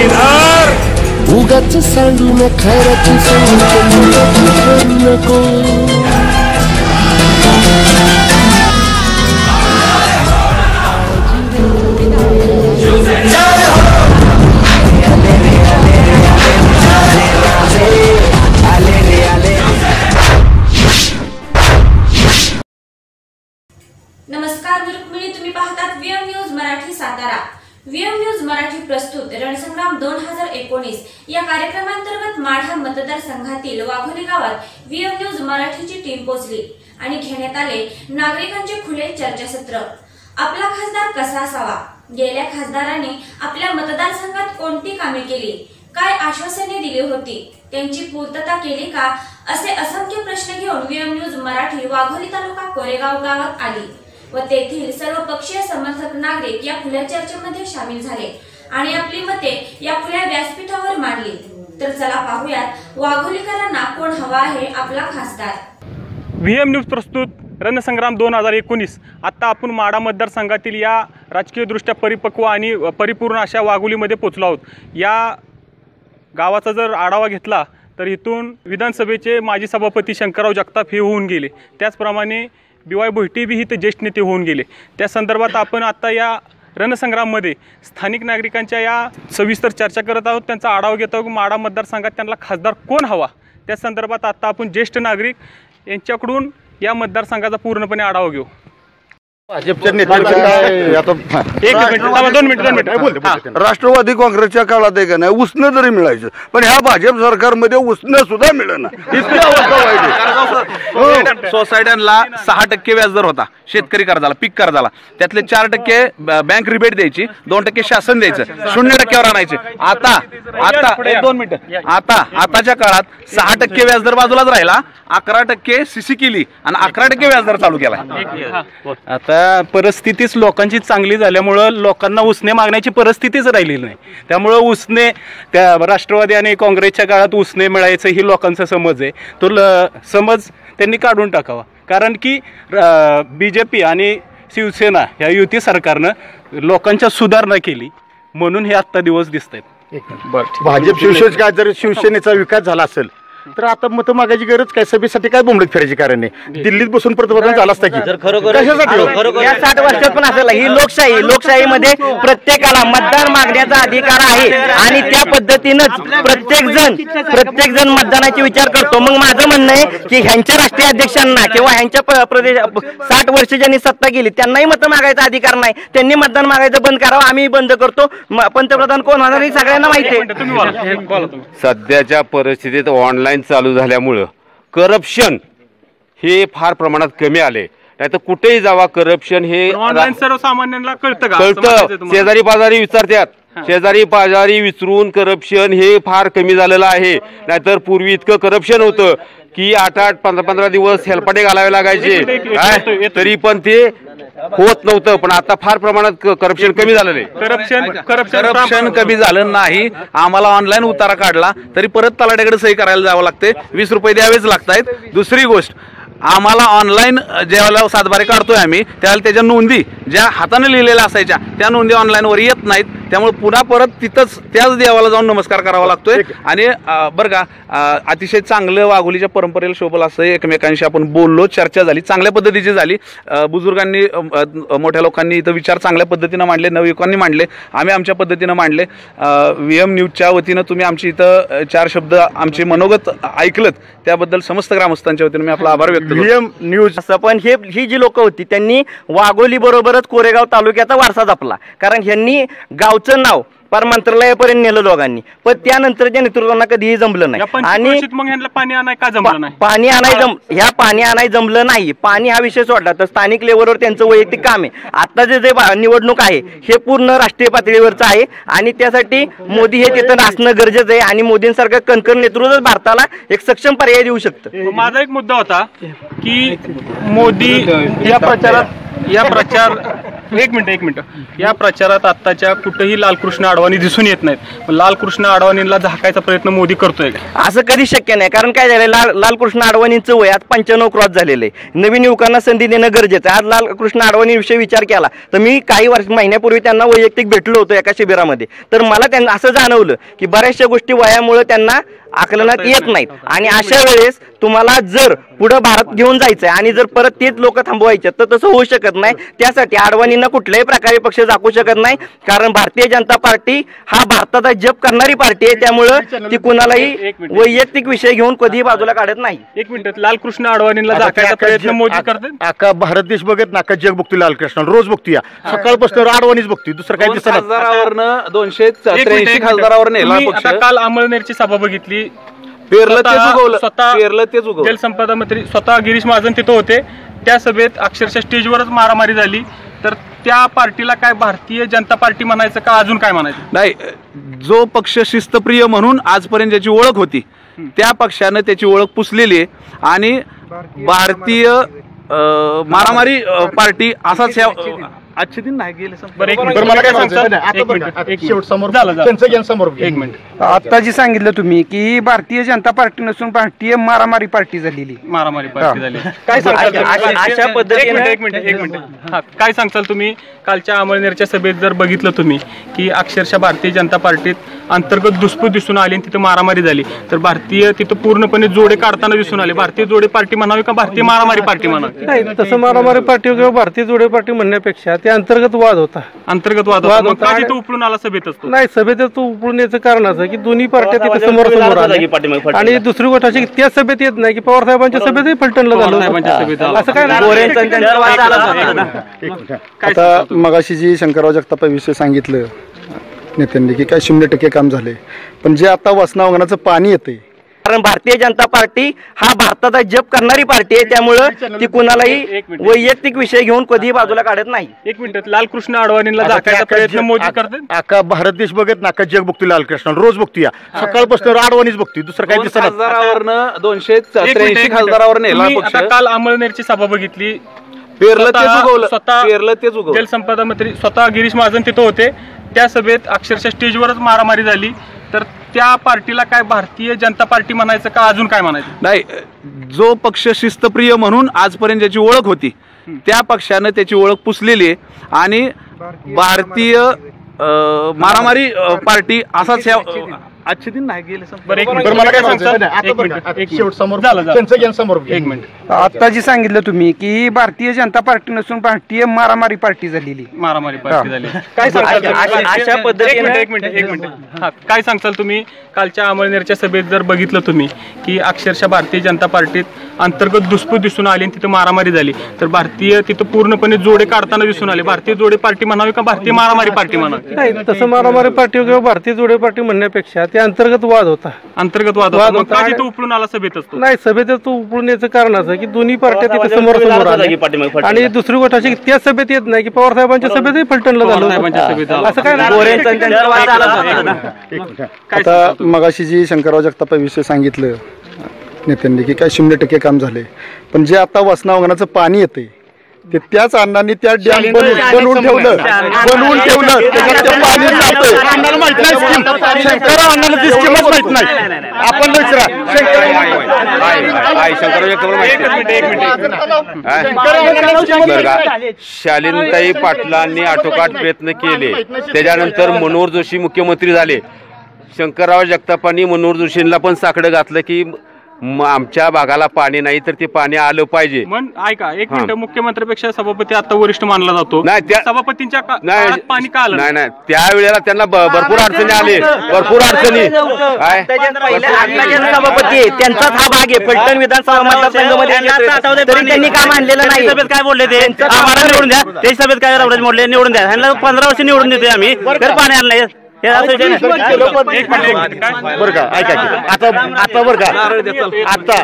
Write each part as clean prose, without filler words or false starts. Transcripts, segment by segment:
धर उगाच सांडून खैराची सांगू नको नमस्कार, मी रुक्मिणी. तुम्ही पाहतात VM news Marathi Satara. VM news Marathi प्रस्तुत रणसंग्राम 2019 या कार्यक्रमांतर्गत माढा मतदारसंघातील वाघोली गावात वीएम न्यूज मराठीची टीम पोहोचली आणि घेण्यात आले नागरिकांचे खुले चर्चासत्र. आपला खासदार कसा असावा, गेल्या खासदारांनी आपल्या मतदारसंघात कोणती कामे केली, काय आश्वासने दिली होती, त्यांची पूर्तता केली का, असे असंख्य प्रश्न घेऊन वीएम न्यूज मराठी वाघोली तालुका कोरेगाव गावात आली व तेथील सर्व पक्षीय समर्थक नागरिक या खुल्या चर्चेमध्ये सामील झाले आणि आपली मते या खुल्या व्यासपीठावर मांडली. तर चला पाहूयात वाघोलीकरांना कोण हवा आहे आपला खासदार. व्हीएम न्यूज प्रस्तुत रणसंग्राम 2019. आता आपण माढा मतदारसंघातील या राजकीयदृष्ट्या परिपक्व आणि परिपूर्ण अशा वाघोलीमध्ये पोहोचलो आहोत. या गावाचा जर आढावा घेतला तर इथून विधानसभेचे माजी सभापती शंकरराव जगताप हे होऊन गेले, त्याचप्रमाणे BY भोईटे बी इथे ज्येष्ठ नेते होऊन गेले. त्या संदर्भात आपण आता या रणसंग्राममध्ये स्थानिक नागरिकांच्या या सविस्तर चर्चा करत आहोत, त्यांचा आढावा घेत आहोत. माढा मतदारसंघात त्यांना खासदार कोण हवा त्या संदर्भात आता आपण ज्येष्ठ नागरिक यांच्याकडून या मतदारसंघाचा पूर्णपणे आढावा घेऊ. भाजपच्या नेत्यांचं राष्ट्रवादी काँग्रेसच्या काळात आहे का नाही उसनं जरी मिळायचं, पण ह्या भाजप सरकारमध्ये उसनं सुद्धा मिळेना. इतकी अवस्था वाईट. सोसायट्यांना 6% व्याजदर होता शेतकरी कर्जाला, पीक कर्जाला. त्यातले 4% बँक रिबेट द्यायची, 2% शासन द्यायचं, 0% आणायचे. आता 2 मिनिटं आताच्या काळात 6% व्याजदर बाजूलाच राहिला, 11% CC केली आणि 11% व्याजदर चालू केला. आता परिस्थितीच लोकांची चांगली झाल्यामुळं लोकांना उसने मागण्याची परिस्थितीच राहिलेली नाही. त्यामुळं उसने त्या राष्ट्रवादी आणि काँग्रेसच्या काळात उसने मिळायचं ही लोकांचा समज आहे, तो समज त्यांनी काढून टाकावा. कारण की BJP आणि शिवसेना ह्या युती सरकारनं लोकांच्या सुधारणा केली म्हणून हे आत्ता दिवस दिसत आहेत. भाजप शिवसेना काय जर शिवसेनेचा विकास झाला असेल तर आता मत मागायची गरज काय, सभेसाठी काय बोंबलत फिरायची कारण नाही. दिल्लीत बसून पंतप्रधान झाला असता की या 60 वर्षात पण असेल. ही लोकशाहीमध्ये प्रत्येकाला मतदान मागण्याचा अधिकार आहे आणि त्या पद्धतीनंच प्रत्येक जण मतदानाचे विचार करतो. मग माझं म्हणणं आहे की ह्यांच्या राष्ट्रीय अध्यक्षांना किंवा ह्यांच्या प्रदेश 60 वर्ष ज्यांनी सत्ता गेली त्यांनाही मत मागायचा अधिकार नाही. त्यांनी मतदान मागायचं बंद करावं, आम्ही बंद करतो. पंतप्रधान कोण होणार हे सगळ्यांना माहिती आहे. सध्याच्या परिस्थितीत ऑनलाईन चालू झाल्यामुळं करप्शन हे फार प्रमाणात कमी आले. नाही तर कुठेही जावा करप्शन हे ऑनलाईन सर्वसामान्यांना कळतं. शेजारी पाजारी विचारतात, शेजारी पाजारी विचारून करप्शन हे फार कमी झालेलं आहे. नाहीतर पूर्वी इतकं करप्शन होतं की 8-8, 15-15 दिवस हेलपाटे घालावे लागायचे, तरी पण ते होत नव्हतं. पण आता फार प्रमाणात करप्शन कमी झालेलं आहे. करप्शन कमी झालं नाही. आम्हाला ऑनलाईन उतारा काढला तरी परत तलाट्याकडे सही करायला जावं लागते, 20 रुपये द्यावेच लागतात. दुसरी गोष्ट, आम्हाला ऑनलाईन ज्यावेळेला सातबारे काढतोय आम्ही त्यावेळेला त्याच्या नोंदी ज्या हाताने लिहिलेल्या असायच्या त्या नोंदी ऑनलाईनवर येत नाहीत. त्यामुळे पुन्हा परत तिथंच त्याच देवाला जाऊन नमस्कार करावा लागतोय. आणि बरं का, अतिशय चांगलं वाघोलीच्या परंपरेला शोभल असं एकमेकांशी आपण बोललो, चर्चा झाली, चांगल्या पद्धतीची झाली. बुजुर्गांनी मोठ्या लोकांनी इथं विचार चांगल्या पद्धतीनं मांडले, नवयुवकांनी मांडले, आम्ही आमच्या पद्धतीनं मांडले. व्हीएम न्यूजच्या वतीनं तुम्ही आमची इथं 4 शब्द आमचे मनोगत ऐकलत त्याबद्दल समस्त ग्रामस्थांच्या वतीनं मी आपला आभार व्यक्त करतो. व्हीएम न्यूज पण ही जी लोक होती त्यांनी वाघोली बरोबरच कोरेगाव तालुक्याचा वारसा जपला. कारण ह्यांनी गावचं नाव पार मंत्रालयापर्यंत नेलं दोघांनी, पण त्यानंतरच्या नेतृत्वांना कधीही जमलं नाही. आणि पाणी आणाय का जमलं नाही, पाणी आणाय जमलं नाही. पाणी हा विषय सोडला तर स्थानिक लेवलवर त्यांचं वैयक्तिक काम आहे. आता जे निवडणूक आहे हे पूर्ण राष्ट्रीय पातळीवरचं आहे आणि त्यासाठी मोदी हे तिथं असणं गरजेचं आहे आणि मोदींसारखं कणखर नेतृत्व भारताला एक सक्षम पर्याय देऊ शकतं. माझा एक मुद्दा होता की मोदी या एक मिनिट या प्रचारात आत्ताच्या कुठेही लालकृष्ण अडवाणी दिसून येत नाहीत. लालकृष्ण अडवाणींना झाकायचा प्रयत्न मोदी करतोय का? असं कधी शक्य नाही. कारण काय झालं, लालकृष्ण अडवाणींचं वय आज 95 क्रॉस झालेलं आहे. नवीन युवकांना संधी देणं गरजेचं आहे. आज लालकृष्ण अडवाणीविषयी विचार केला तर मी काही महिन्यापूर्वी त्यांना वैयक्तिक भेटलो होतो एका शिबिरामध्ये. तर मला त्यांना असं जाणवलं की बऱ्याचशा गोष्टी वयामुळे त्यांना आकलनात येत नाहीत. आणि अशा वेळेस तुम्हाला जर पुढे भारत घेऊन जायचंय आणि जर परत तेच लोक थांबवायचे तर तसं होऊ शकत नाही. त्यासाठी अडवाणींना कुठल्याही प्रकारे पक्ष झाकू शकत नाही. कारण भारतीय जनता पार्टी हा भारताचा जप करणारी पार्टी आहे. त्यामुळं ती कुणालाही वैयक्तिक विषय घेऊन कधीही बाजूला काढत नाही. एक मिनिट, लालकृष्ण अडवाणींना झाकायचा प्रयत्न मोदी करतात. अख्खा भारत देश बघत ना, अख्खा जग बघतोय लालकृष्ण, रोज बघतोय. सकाळपासून अडवाणीच बघतोय, दुसरं काही दिसत खासदारावरनं 283 खासदारावर नेला पक्ष. काल अमळनेरची सभा बघितली. पेरलं तेच उगवलं. जलसंपदा मंत्री स्वतः गिरीश महाजन तिथं होते. त्या सभेत अक्षरशः स्टेजवरच मारामारी झाली. तर त्या पार्टीला काय भारतीय जनता पार्टी म्हणायचं का अजून काय म्हणायचं? नाही, जो पक्ष शिस्तप्रिय म्हणून आजपर्यंत ज्याची ओळख होती त्या पक्षानं त्याची ओळख पुसलेली आहे. आणि भारतीय मारामारी पार्टी असाच आजचे दिन नाही गेले. मला काय सांगतात एक मिनिट, आता जी सांगितलं तुम्ही की भारतीय जनता पार्टी नसून भारतीय मारामारी पार्टी झालेली. मारामारी पार्टी झाली. काय सांगताल अशा पद्धतीने एक मिनिट हा काय सांगताल तुम्ही? कालच्या अमळनेरच्या सभेत जर बघितलं तुम्ही की अक्षरशः भारतीय जनता पार्टीत अंतर्गत दुस्पूत दिसून आली आणि तिथे मारामारी झाली. तर भारतीय तिथं पूर्णपणे जोडे काढताना दिसून आले. भारतीय जोडे पार्टी म्हणावी का भारतीय मारामारी पार्टी म्हणावी? नाही, तसं मारामारी पार्टी किंवा भारतीय जोडे पार्टी म्हणण्यापेक्षा ते अंतर्गत वाद होता. अंतर्गत वाद होता. तिथं उपळून आला सभेत असतो. नाही, सभेत तो उपळून याचं कारण असं की दोन्ही पार्ट्या तिथे समोर आल्या. आणि दुसरी गोष्ट अशी की त्या सभेत येत नाही की पवार साहेबांच्या सभेतही फलटणला झालं. असं काय आता मगाशी जी शंकरराव जगतापाविषयी सांगितलं नेत्यांनी की काय 0% काम झाले, पण जे आता वासनावंगणाचं पाणी येतंय. कारण भारतीय जनता पार्टी हा भारताचा जप करणारी पार्टी आहे. त्यामुळं ती कुणालाही वैयक्तिक विषय घेऊन कधीही बाजूला काढत नाही. एक मिनिट, लालकृष्ण अडवाणींना झाकायचा प्रयत्न मोदी करतात. अख्खा भारत देश बघत ना, अख्खा जग बघतोय लालकृष्ण, रोज बघतोय. सकाळपासून अडवाणीच बघतोय, दुसरं काही दिसत खासदारावरनं 283 खासदारावर नेला पक्ष. काल अमळनेरची सभा बघितली. पेरलं तेच उगवलं. जलसंपदा मंत्री स्वतः गिरीश महाजन तिथं होते. त्या सभेत अक्षरशः स्टेजवरच मारामारी झाली. तर त्या पार्टीला काय भारतीय जनता पार्टी म्हणायचं का अजून काय म्हणायचं? नाही, जो पक्ष शिस्तप्रिय म्हणून आजपर्यंत ज्याची ओळख होती त्या पक्षानं त्याची ओळख पुसलेली आहे. आणि भारतीय मारामारी पार्टी असाच आजचे दिन नाही गेले. मला काय सांगतात एक मिनिट, आता जी सांगितलं तुम्ही की भारतीय जनता पार्टी नसून भारतीय मारामारी पार्टी झालेली. मारामारी पार्टी झाली. काय सांगताल अशा पद्धतीने एक मिनिट हा काय सांगताल तुम्ही? कालच्या अमळनेरच्या सभेत जर बघितलं तुम्ही की अक्षरशः भारतीय जनता पार्टीत अंतर्गत दुस्पूत दिसून आली आणि तिथे मारामारी झाली. तर भारतीय तिथं पूर्णपणे जोडे काढताना दिसून आले. भारतीय जोडे पार्टी म्हणावी का भारतीय मारामारी पार्टी म्हणावी? नाही, तसं मारामारी पार्टी किंवा भारतीय जोडे पार्टी म्हणण्यापेक्षा ते अंतर्गत वाद होता. अंतर्गत वाद होता. तिथं उपळून आला सभेत असतो. नाही, सभेत तो उपळून याचं कारण असं की दोन्ही पार्ट्या तिथे समोर आल्या. आणि दुसरी गोष्ट अशी की त्या सभेत येत नाही की पवार साहेबांच्या सभेतही फलटणला झालं. असं काय आता मगाशी जी शंकरराव जगतापाविषयी सांगितलं नेत्यांनी की काय 0% काम झाले, पण जे आता वासनावंगणाचं पाणी येतंय ते त्याच अण्णांनी त्या डॅम बनवून ठेवलं. त्याच्यात ते पाणी जातंय. अण्णाला माहित नाही, शंकरराव अण्णाला ती स्कीमच माहित नाही. आपण विचारा शालिनताई पाटलांनी आटोकाट प्रयत्न केले. त्याच्यानंतर मनोहर जोशी मुख्यमंत्री झाले. शंकरराव जगतापांनी मनोहर जोशींना पण साकडं घातलं की आमच्या भागाला पाणी नाही तर ते पाणी आलं पाहिजे. ऐका एक मिनिट, मुख्यमंत्र्यापेक्षा सभापती आता वरिष्ठ मानला जातो. नाही, त्या सभापतींच्या पाणी का आलं नाही? त्यावेळेला त्यांना भरपूर अडचणी आले, भरपूर अडचणी. सभापती त्यांचाच हा भाग आहे. फलटण विधानसभा मतदारसंघामध्ये तरी त्यांनी काम आणलेलं नाही. सभेत काय बोलले ते आम्हाला निवडून द्या. ते सभेत काय रावडाचे मोडले निवडून द्या. ह्यांना 15 वर्ष निवडून देतोय आम्ही, तर पाणी आणलं नाही. बरं का, ऐका आता बरं का, आता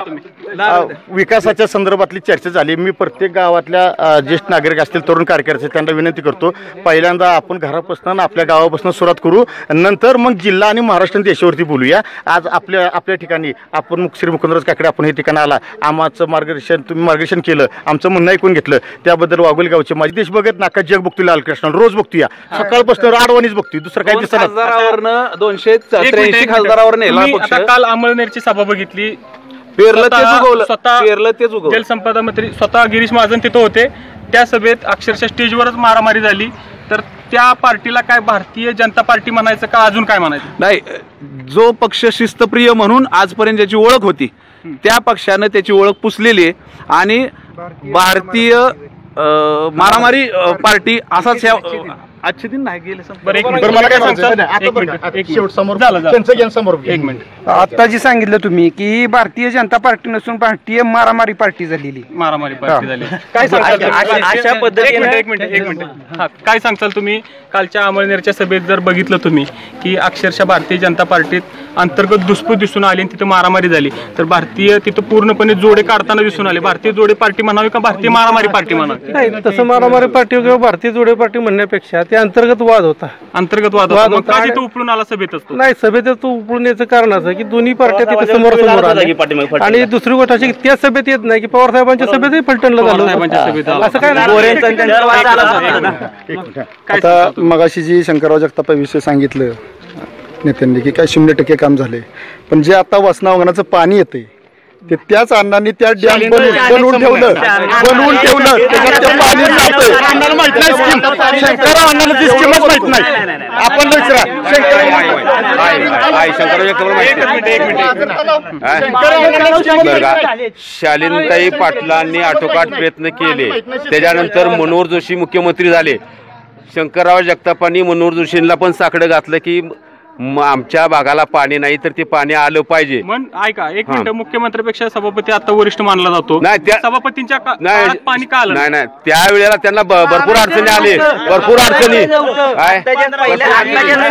विकासाच्या संदर्भातली चर्चा झाली. मी प्रत्येक गावातल्या ज्येष्ठ नागरिक असतील, तरुण कार्यकर्ते, त्यांना विनंती करतो, पहिल्यांदा आपण घरापासून आपल्या गावापासून सुरुवात करू, नंतर मग जिल्हा आणि महाराष्ट्र देशावरती बोलूया. आज आपल्या ठिकाणी आपण श्री मुकुंदराज काकडे आपण हे ठिकाण आला, आमचं मार्गदर्शन तुम्ही मार्गदर्शन केलं, आमचं म्हणणं ऐकून घेतलं, त्याबद्दल वाघोली गावचे माझे देश बघत नाका जग बघतोय, लालकृष्ण रोज बघतोय, सकाळपासून आडवणीच बघतोय, दुसरं काही दिसत खासदारावरनं 283 खासदारावर नेला पक्ष. काल अंमळनेरची सभा बघितली, पेरलं तेच उगवलं. जलसंपदा मंत्री स्वतः गिरीश महाजन तिथं होते. त्या सभेत अक्षरशः स्टेजवरच मारामारी झाली. तर त्या पार्टीला काय भारतीय जनता पार्टी म्हणायचं का अजून काय म्हणायचं? नाही, जो पक्ष शिस्तप्रिय म्हणून आजपर्यंत ज्याची ओळख होती त्या पक्षानं त्याची ओळख पुसलेली आहे आणि भारतीय मारामारी पार्टी असाच आजचे दिन नाही गेले. आता जी सांगितलं तुम्ही की भारतीय जनता पार्टी नसून भारतीय मारामारी पार्टी झालेली. काय सांगताल तुम्ही? कालच्या अंमळनेरच्या सभेत जर बघितलं तुम्ही की अक्षरशः भारतीय जनता पार्टीत अंतर्गत दुष्पूत दिसून आली आणि तिथं मारामारी झाली. तर भारतीय तिथं पूर्णपणे जोडे काढताना दिसून आले. भारतीय जोडे पार्टी म्हणावी का भारतीय मारामारी पार्टी म्हणावी? नाही, तसं मारामारी पार्टी किंवा भारतीय जोडे पार्टी म्हणण्यापेक्षा ते अंतर्गत वाद होता. उपळून आला सभेत असतो. नाही, सभेत तो उपळून याचं कारण असं की दोन्ही पार्ट्या तिथे समोर आल्या आणि दुसरी गोष्ट अशी त्या सभेत येत नाही की पवार साहेबांच्या सभेतही फलटणला झालं. असं काय आता मगाशी जी शंकरराव जगतापाविषयी सांगितलं नेत्यांनी की काय 0% काम झाले, पण जे आता वासना वगणाचं पाणी येते ते त्याच अण्णांनी त्या डॅम बनवून ठेवलं त्याच्यात ते पाणी जातंय. अण्णाला माहित नाही स्कीम, शंकरराव अण्णाला ती स्कीमच माहित नाही. आपण विचारा शालीनताई पाटलांनी आटोकाट प्रयत्न केले, त्याच्यानंतर मनोहर जोशी मुख्यमंत्री झाले. शंकरराव जगतापांनी मनोहर जोशींना पण साकडं घातलं की आमच्या भागाला पाणी नाही तर ते पाणी आलं पाहिजे. ऐका एक मिनिट, मुख्यमंत्र्यापेक्षा सभापती आता वरिष्ठ मानला जातो. नाही, त्या सभापतींच्या पाणी का आलं नाही? त्यावेळेला त्यांना भरपूर अडचणी आली, भरपूर अडचणी.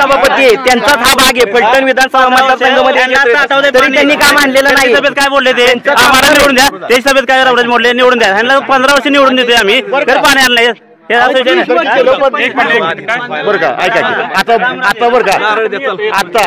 सभापती त्यांचाच हा भाग आहे. फलटण विधानसभा मतदारसंघामध्ये तरी त्यांनी काम आणलेलं नाही. सभेत काय बोलले ते आम्हाला निवडून द्या, ते सभेत काय रावराज मोडले निवडून द्या, ह्यांना 15 वर्ष निवडून देतोय आम्ही, तर पाणी आणलंय. बरं का, ऐका आता बरं का, आता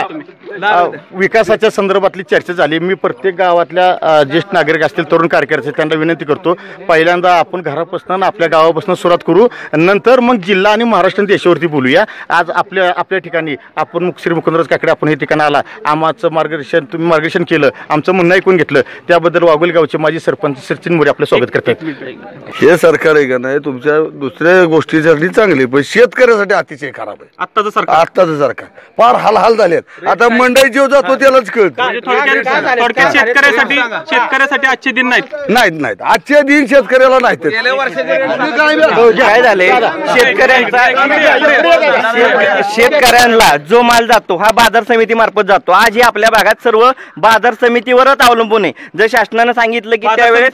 विकासाच्या संदर्भातली चर्चा झाली. मी प्रत्येक गावातल्या ज्येष्ठ नागरिक असतील, तरुण कार्यकर्ते, त्यांना विनंती करतो, पहिल्यांदा आपण घरापासून आपल्या गावापासून सुरुवात करू, नंतर मग जिल्हा आणि महाराष्ट्र देशावरती बोलूया. आज आपल्या ठिकाणी आपण श्री मुकुंदराज काकडे आपण हे ठिकाण आला, आमचं मार्गदर्शन तुम्ही मार्गदर्शन केलं, आमचं म्हणणं ऐकून घेतलं, त्याबद्दल वाघोली गावचे माजी सरपंच सचिन मोरे आपलं स्वागत करतात. हे सरकार आहे का नाही तुमच्या दुसऱ्या गोष्टीसाठी चांगली, पण शेतकऱ्यासाठी अतिशय खराब आहे आत्ताचं सरकार. फार हाल झालेत. आता मंडई जेव जातो त्यालाच कळतं. शेतकऱ्यासाठी आजचे दिन नाहीत आजचे दिन शेतकऱ्याला नाहीत. काय झाले, शेतकऱ्यांना जो माल जातो हा बाजार समिती मार्फत जातो. आज हे आपल्या भागात सर्व बाजार समितीवरच अवलंबून आहे. जर शासनानं सांगितलं की त्यावेळेस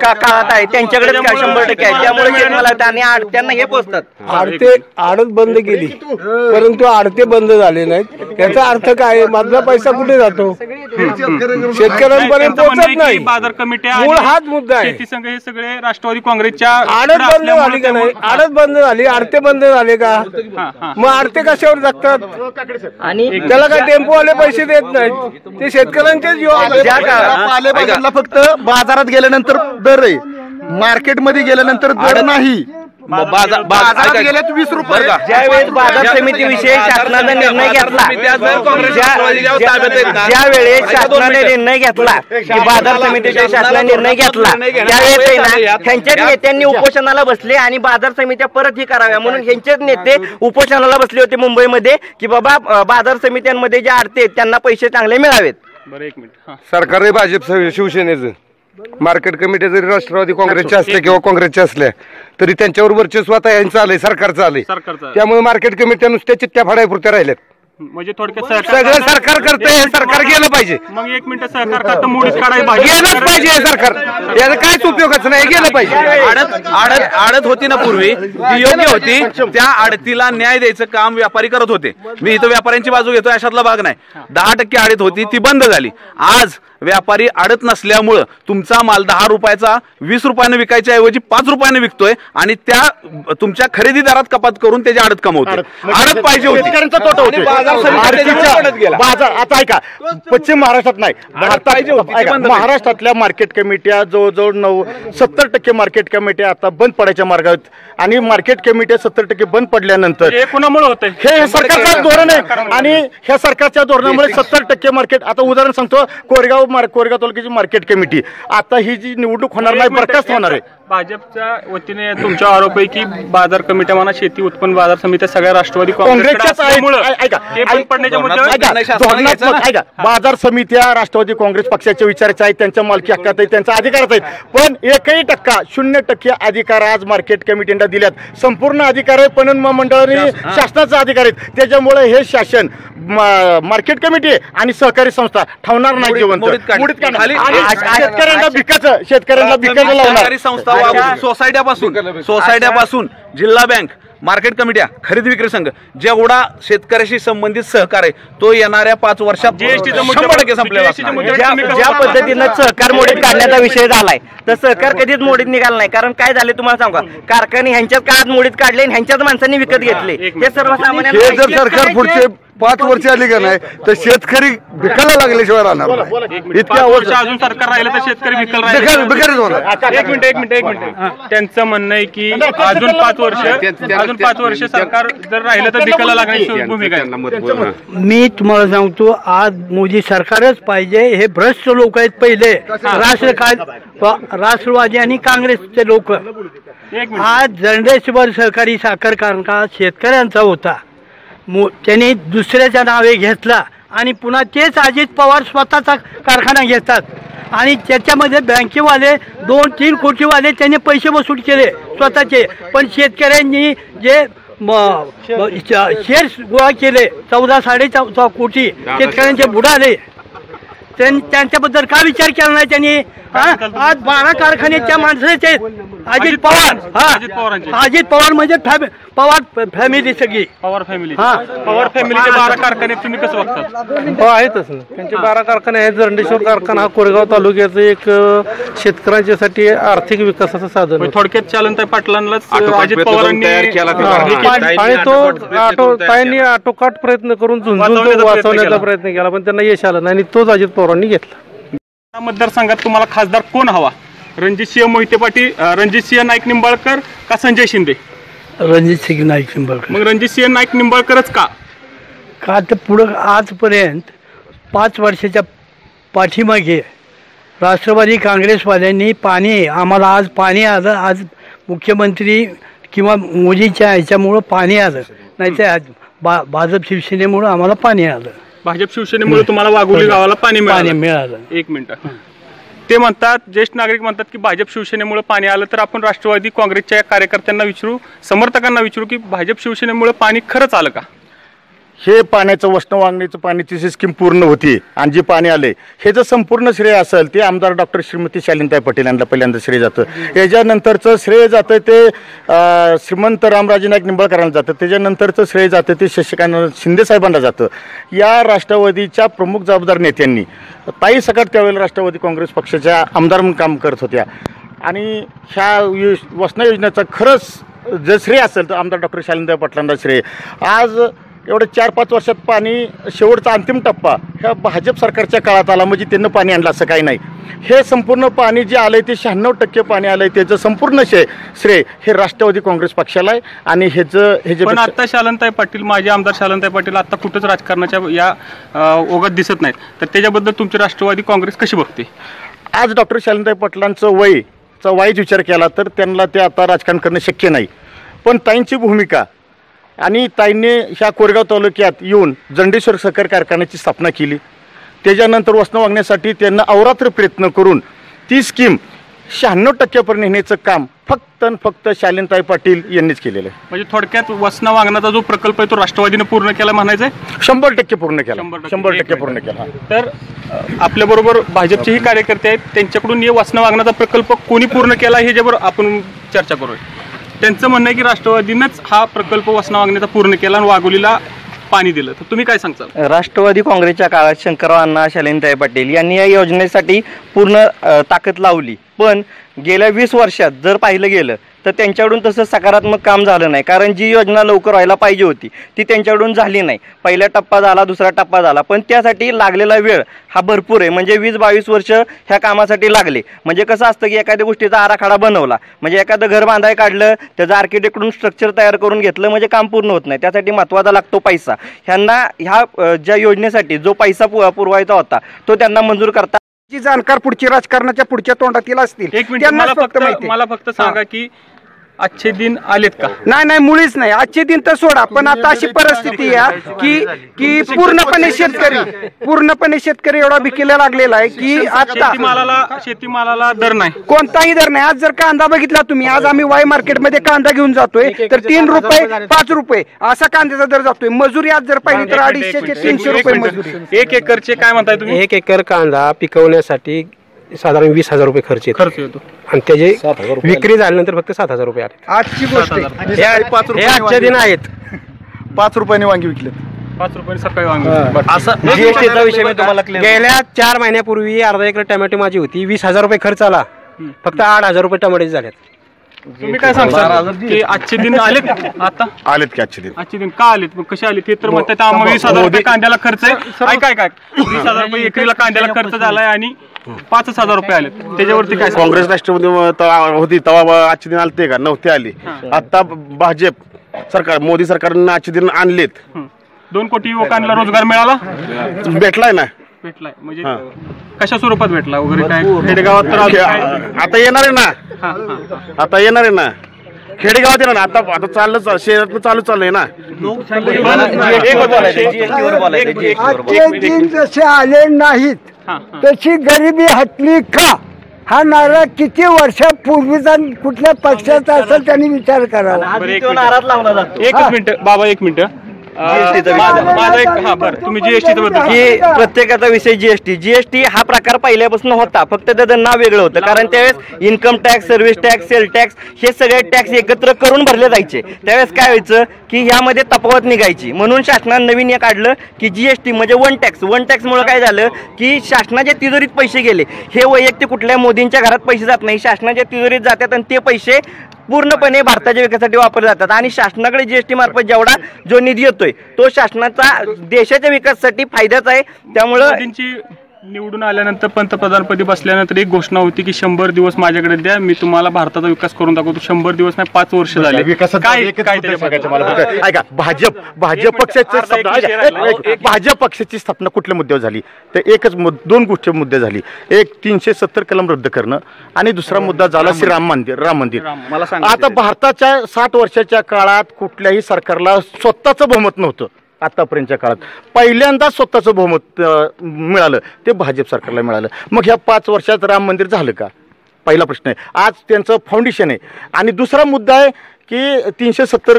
काळात आहे त्यांच्याकडे 100% आहे, त्यामुळे त्यांना हे पोचतात. आडत बंद केली परंतु आडते बंद झाले नाहीत. याचा अर्थ काय? माझा पैसा कुठे जातो? शेतकऱ्यांपर्यंत पोहोचत नाही. बाजार कमिट्या मूळ हाच मुद्दा आहे. शेती संघ हे सगळे राष्ट्रवादी काँग्रेसच्या आडत बंद झाली का नाही? आडत बंद झाली, आडते बंद झाले का? मग आडते कशावर जगतात? आणि त्याला काय टेम्पोवाले पैसे देत नाहीत, ते शेतकऱ्यांचेच पालेभाज्यांना फक्त बाजारात गेल्यानंतर दर आहे, मार्केटमध्ये गेल्यानंतर दर नाही. बाजारात गेल्यात 20 रुपये. ज्यावेळेस बाजार समितीविषयी शासनाने निर्णय घेतला, ज्यावेळेस शासनाने निर्णय घेतला की बाजार समितीविषयी शासनाने निर्णय घेतला, त्यावेळेस त्यांच्याच नेत्यांनी उपोषणाला बसले आणि बाजार समित्या परत ही कराव्या म्हणून ह्यांचेच नेते उपोषणाला बसले होते मुंबईमध्ये की बाबा बाजार समित्यांमध्ये जे आडते त्यांना पैसे चांगले मिळावेत. सरकार आहे भाजप शिवसेनेचं, मार्केट कमिटी जरी राष्ट्रवादी काँग्रेसच्या असल्या किंवा काँग्रेसच्या असल्या तरी त्यांच्यावर वर्चस्व आता यांचं आलंय, सरकारचं आलंय. त्यामुळे मार्केट कमिट्या नुसत्या चित्त्या फाडायपुरत्या राहिल्यात. म्हणजे थोडक्यात सगळं सरकार करतंय, सरकार गेलं पाहिजे. मग एक मिनिट, सरकार करतं मोडीच काढायला गेलंच पाहिजे सरकार, याचं काहीच उपयोगाचं नाही, गेलं पाहिजे. आडत होती ना पूर्वी, ती योग्य होती. त्या आडतीला न्याय द्यायचं काम व्यापारी करत होते. मी इथं व्यापाऱ्यांची बाजू घेतोय अशातला भाग नाही. 10% आडत होती ती बंद झाली. आज व्यापारी अडत नसल्यामुळं तुमचा माल 10 रुपयाचा 20 रुपयाने विकायच्या ऐवजी 5 रुपयाने विकतोय आणि त्या तुमच्या खरेदीदारात कपात करून त्याची अडत कमवतोय. अडत पाहिजे होती. बाजार आता ऐका, पश्चिम महाराष्ट्रात नाही, महाराष्ट्रातल्या मार्केट कमिट्या जवळजवळ 70% मार्केट कमिट्या आता बंद पडायच्या मार्गात आणि मार्केट कमिट्या 70% बंद पडल्यानंतर हे कोणामुळे होतंय? हे सरकारचं धोरण आहे आणि ह्या सरकारच्या धोरणामुळे 70% मार्केट. आता उदाहरण सांगतो, कोरेगाव तालुक्याची मार्केट कमिटी आता ही जी निवडणूक होणार नाही, बरखास्त होणार आहे. भाजपच्या वतीने तुमचा आरोप आहे की बाजार कमिट्या म्हणा, शेती उत्पन्न बाजार समित्या सगळ्या राष्ट्रवादी काँग्रेसच्याच आहेत. बाजार समित्या राष्ट्रवादी काँग्रेस पक्षाच्या विचाराच्या आहेत, त्यांच्या मालकी हक्कात आहेत, त्यांच्या अधिकारात आहेत. पण 0% अधिकार आज मार्केट कमिटीला दिल्यात. संपूर्ण अधिकार आहे पणन महामंडळाने शासनाचा अधिकार आहेत. त्याच्यामुळे हे शासन मार्केट कमिटी आणि सहकारी संस्था ठेवणार नाही जिवंत. शेतकऱ्यांना भिकाचं लावणार. सोसायट्यापासून जिल्हा बँक, मार्केट कमिट्या, खरेदी विक्री संघ, जेवढा शेतकऱ्याशी संबंधित सहकार आहे तो येणाऱ्या 5 वर्षात 100% संपलेला. ज्या पद्धतीनं सहकार मोडीत काढण्याचा विषय झालाय तर सहकार कधीच मोडीत निघाला नाही. कारण काय झाले तुम्हाला सांगा, कारखाने ह्यांच्याच काळात मोडीत काढले आणि ह्यांच्याच माणसांनी विकत घेतले. हे सर्वसामान्य हे जर सरकार पुढचे 5 वर्ष आली का नाही तर शेतकरी भिकायला लागल्याशिवाय राहणार इतक्या वर्ष अजून सरकार राहिलं तर शेतकरी भिकारीच होणार. एक मिनिट त्यांचं म्हणणं आहे की अजून 5 वर्ष सरकार जर राहिलं तर भिकायला लागण्याची भूमिका आहे. मी तुम्हाला सांगतो, आज मोदी सरकारच पाहिजे. हे भ्रष्ट लोक आहेत पहिले, राष्ट्रवादी आणि काँग्रेसचे लोक. आज जनरेशवर सहकारी साखर कारखाना शेतकऱ्यांचा होता, त्यांनी दुसऱ्याच्या नावे घेतला आणि पुन्हा तेच अजित पवार स्वतःचा कारखाना घेतात आणि त्याच्यामध्ये बँकेवाले 2-3 कोटीवाले त्यांनी पैसे वसूल केले स्वतःचे. पण शेतकऱ्यांनी जे शेअर्स गोळा केले 14-14.5 कोटी शेतकऱ्यांचे बुडाले. त्यांच्याबद्दल का विचार केला नाही त्यांनी? आज 12 कारखान्याच्या माणसाचे अजित पवार म्हणजे पवार फॅमिली सगळी. पवार फॅमिलीचे 12 कारखाने तुम्ही कसं बघतात? हो, आहेतच ना, त्यांचे 12 कारखाने आहेत. जरंडेश्वर कारखाना हा कोरेगाव तालुक्याचं एक शेतकऱ्यांच्यासाठी आर्थिक विकासाचं साधन आहे. थोडक्यात चालनताई पाटलांनाच अजित पवारांनी आणि तो ताईंनी आटोकाट प्रयत्न करून झुंजून वाचवण्याचा प्रयत्न केला, पण त्यांना यश आलं नाही आणि तोच अजित पवारांनी घेतला. मतदारसंघात तुम्हाला खासदार कोण हवा? रणजितसिंह मोहिते पाटील, रणजितसिंह नाईक निंबाळकर का संजय शिंदे? रणजितसिंह नाईक निंबाळकर. मग रणजितसिंह नाईक निंबाळकरच का? तर पुढं आजपर्यंत 5 वर्षाच्या पाठीमागे राष्ट्रवादी काँग्रेसवाल्यांनी आम्हाला आज पाणी आलं. आज मुख्यमंत्री किंवा मोदीच्या ह्याच्यामुळं पाणी आलं, नाही तर भाजप शिवसेनेमुळं आम्हाला पाणी आलं. भाजप शिवसेनेमुळे तुम्हाला वाघोली गावाला पाणी मिळालं. एक मिनिट, ते म्हणतात, ज्येष्ठ नागरिक म्हणतात की भाजप शिवसेनेमुळे पाणी आलं. तर आपण राष्ट्रवादी काँग्रेसच्या कार्यकर्त्यांना विचारू, समर्थकांना विचारू की भाजप शिवसेनेमुळे पाणी खरंच आलं का? हे पाण्याचं वसनं वांगणीचं पाण्याची सिस्कीम पूर्ण होती आणि जे पाणी आले हे जर संपूर्ण श्रेय असेल ते आमदार डॉक्टर श्रीमती शालिनीताई पाटील यांना पहिल्यांदा श्रेय जातं. याच्यानंतरचं श्रेय जातं ते श्रीमंत रामराजे नाईक निंबाळकरांना जातं. त्याच्यानंतरचं श्रेय जातं ते शशिकांत शिंदे साहेबांना जातं. या राष्ट्रवादीच्या प्रमुख जबाबदार नेत्यांनी ताई सकाळ त्यावेळेला राष्ट्रवादी काँग्रेस पक्षाच्या आमदार म्हणून काम करत होत्या आणि ह्या वसना योजनेचं खरंच जर श्रेय असेल तर आमदार डॉक्टर शालिनीताई पाटलांना श्रेय. आज एवढं 4-5 वर्षात पाणी शेवटचा अंतिम टप्पा ह्या भाजप सरकारच्या काळात आला, म्हणजे त्यांना पाणी आणलं असं काही नाही. हे संपूर्ण पाणी जे आलंय ते 96% पाणी आलंय, त्याचं संपूर्ण श्रेय हे राष्ट्रवादी काँग्रेस पक्षाला आहे. आणि हे पण आता शालिनीताई पाटील, माजी आमदार शालिनीताई पाटील आता कुठंच राजकारणाच्या या ओघात दिसत नाहीत, तर त्याच्याबद्दल तुमची राष्ट्रवादी काँग्रेस कशी बघते? आज डॉक्टर शालिनीताई पाटलांचं वाईट विचार केला तर त्यांना ते आता राजकारण करणं शक्य नाही. पण ताईंची भूमिका आणि ताईंनी ह्या कोरेगाव तालुक्यात येऊन जरंडेश्वर सहकारी कारखान्याची स्थापना केली. त्याच्यानंतर वसनं वागण्यासाठी त्यांना अहोरात्र प्रयत्न करून ती स्कीम 96% पर्यंत नेण्याचं काम फक्त शालिनीताई पाटील यांनीच केलेलं आहे. म्हणजे थोडक्यात वसना वागण्याचा जो प्रकल्प आहे तो राष्ट्रवादीने पूर्ण केला म्हणायचं? 100% पूर्ण केला. 100% पूर्ण केला. तर आपल्याबरोबर भाजपचेही कार्यकर्ते आहेत, त्यांच्याकडून हे वसना वागण्याचा प्रकल्प कोणी पूर्ण केला हे ज्यावर आपण चर्चा करूया. त्यांचं म्हणणं आहे की राष्ट्रवादीनंच हा प्रकल्प वसना वागण्याचा पूर्ण केला आणि वाघोलीला पाणी दिलं, तर तुम्ही काय सांगताल? राष्ट्रवादी काँग्रेसच्या काळात शंकरराव अण्णा शालिनीताई पाटील यांनी या योजनेसाठी पूर्ण ताकद लावली, पण गेल्या 20 वर्षात जर पाहिलं गेलं तर त्यांच्याकडून तसं सकारात्मक काम झालं नाही. कारण जी योजना लवकर व्हायला पाहिजे होती ती त्यांच्याकडून झाली नाही. पहिला टप्पा झाला, दुसरा टप्पा झाला, पण त्यासाठी लागलेला वेळ हा भरपूर आहे. म्हणजे 20-22 वर्ष ह्या कामासाठी लागले. म्हणजे कसं असतं की एखाद्या गोष्टीचा आराखडा बनवला, म्हणजे एखादं घर बांधाय काढलं, त्याचं आर्किटेक्टकडून स्ट्रक्चर तयार करून घेतलं, म्हणजे काम पूर्ण होत नाही. त्यासाठी महत्त्वाचा लागतो पैसा. ह्यांना ह्या ज्या योजनेसाठी जो पैसा पुरवायचा होता तो त्यांना मंजूर करता जी जाणकार पुढची राजकारणाच्या पुढच्या तोंडातील असतील एक मिनिट, मला फक्त सांगा की आजचे दिन आलेत का? नाही, मुळीच नाही. आजचे दिन तर सोडा, पण आता अशी परिस्थिती आहे की पूर्णपणे शेतकरी एवढा भिकेला लागलेला आहे की आता शेतीमालाला दर नाही, कोणताही दर नाही. आज जर कांदा बघितला तुम्ही, आज आम्ही वाय मार्केटमध्ये कांदा घेऊन जातोय तर 3 रुपये 5 रुपये असा कांद्याचा दर जातोय. मजुरी आज जर पाहिली तर 250 ते 300 रुपये मजुरी. 1 एकरचे काय म्हणताय तुम्ही? 1 एकर कांदा पिकवण्यासाठी साधारण 20,000 रुपये खर्च येतो आणि त्याची विक्री झाल्यानंतर फक्त 7,000 रुपये आले. आजची गोष्ट हे आजचे दिन आहेत. 5 रुपयाने वांगी विकले, 5 रुपयाने सकाळी वांगी. असं जीएसटीचा विषय मी तुम्हाला गेल्या 4 महिन्यापूर्वी अर्धा एकर टोमॅटो माझी होती, 20,000 रुपये खर्च आला, फक्त 8,000 रुपये टोमॅटो झालेत. तुम्ही काय सांगता की आजचे दिन आलेत? आता आलेत की आजचे दिन का आलेत? मग कसे आले ते तर म्हणतात आम्हाला 20,000 रुपये कांद्याला खर्च आहे. काय 20,000 रुपये एकरीला कांद्याला खर्च झालाय आणि 5,000 रुपये आले. त्याच्यावरती काय? काँग्रेस राष्ट्रवादी होती तेव्हा आजचे दिन आलते का? नव्हते आले. आता भाजप सरकार, मोदी सरकारनं आजचे दिन आणलेत. 2 कोटी युवकांना रोजगार मिळाला, भेटलाय ना? भेटलाय म्हणजे कशा स्वरूपात भेटला वगैरे काय? खेडेगावात तर आता येणार आहे ना, आता येणार आहे ना, खेडेगावात येणार ना. आता चाललं, शहरात चाललंय ना. आजचे दिन जसे आले नाहीत तशी गरिबी हटली का? हा नारा किती वर्षापूर्वीचा कुठल्या पक्षाचा असेल त्यांनी विचार करावा. एकच मिनिट बाबा, 1 मिनिट. तुम्ही जीएसटी की प्रत्येकाचा विषय जीएसटी हा प्रकार पहिल्यापासून होता, फक्त त्याचं नाव वेगळं होतं. कारण त्यावेळेस income tax, service tax, sale tax हे सगळे टॅक्स एकत्र करून भरले जायचे. त्यावेळेस काय व्हायचं की ह्यामध्ये तफावत निघायची. म्हणून शासनानं नवीन हे काढलं की जीएसटी म्हणजे वन टॅक्समुळे काय झालं की शासनाच्या तिजोरीत पैसे गेले. हे वैयक्तिक कुठल्या मोदींच्या घरात पैसे जात नाही, शासनाच्या तिजोरीत जातात आणि ते पैसे पूर्णपणे भारताच्या विकासासाठी वापरले जातात. आणि शासनाकडे जीएसटी मार्फत जेवढा जो निधी येतोय तो शासनाचा देशाच्या विकासासाठी फायद्याचा आहे. त्यामुळं निवडून आल्यानंतर पंतप्रधानपदी बसल्यानंतर एक घोषणा होती की 100 दिवस माझ्याकडे द्या, मी तुम्हाला भारताचा विकास करून दाखवतो. 100 दिवस नाही, 5 वर्ष झाले. ऐका, भाजप पक्षाची स्थापना कुठल्या मुद्द्यावर झाली? तर एकच 2 गोष्टी मुद्दे झाली. एक 370 कलम रद्द करणं आणि दुसरा मुद्दा झाला श्री राम मंदिर. आता भारताच्या 60 वर्षाच्या काळात कुठल्याही सरकारला स्वतःचं बहुमत नव्हतं. आतापर्यंतच्या काळात पहिल्यांदा स्वतःचं बहुमत मिळालं, ते भाजप सरकारला मिळालं. मग ह्या 5 वर्षात राम मंदिर झालं का? पहिला प्रश्न आहे. आज त्यांचं फाउंडेशन आहे. आणि दुसरा मुद्दा आहे की 370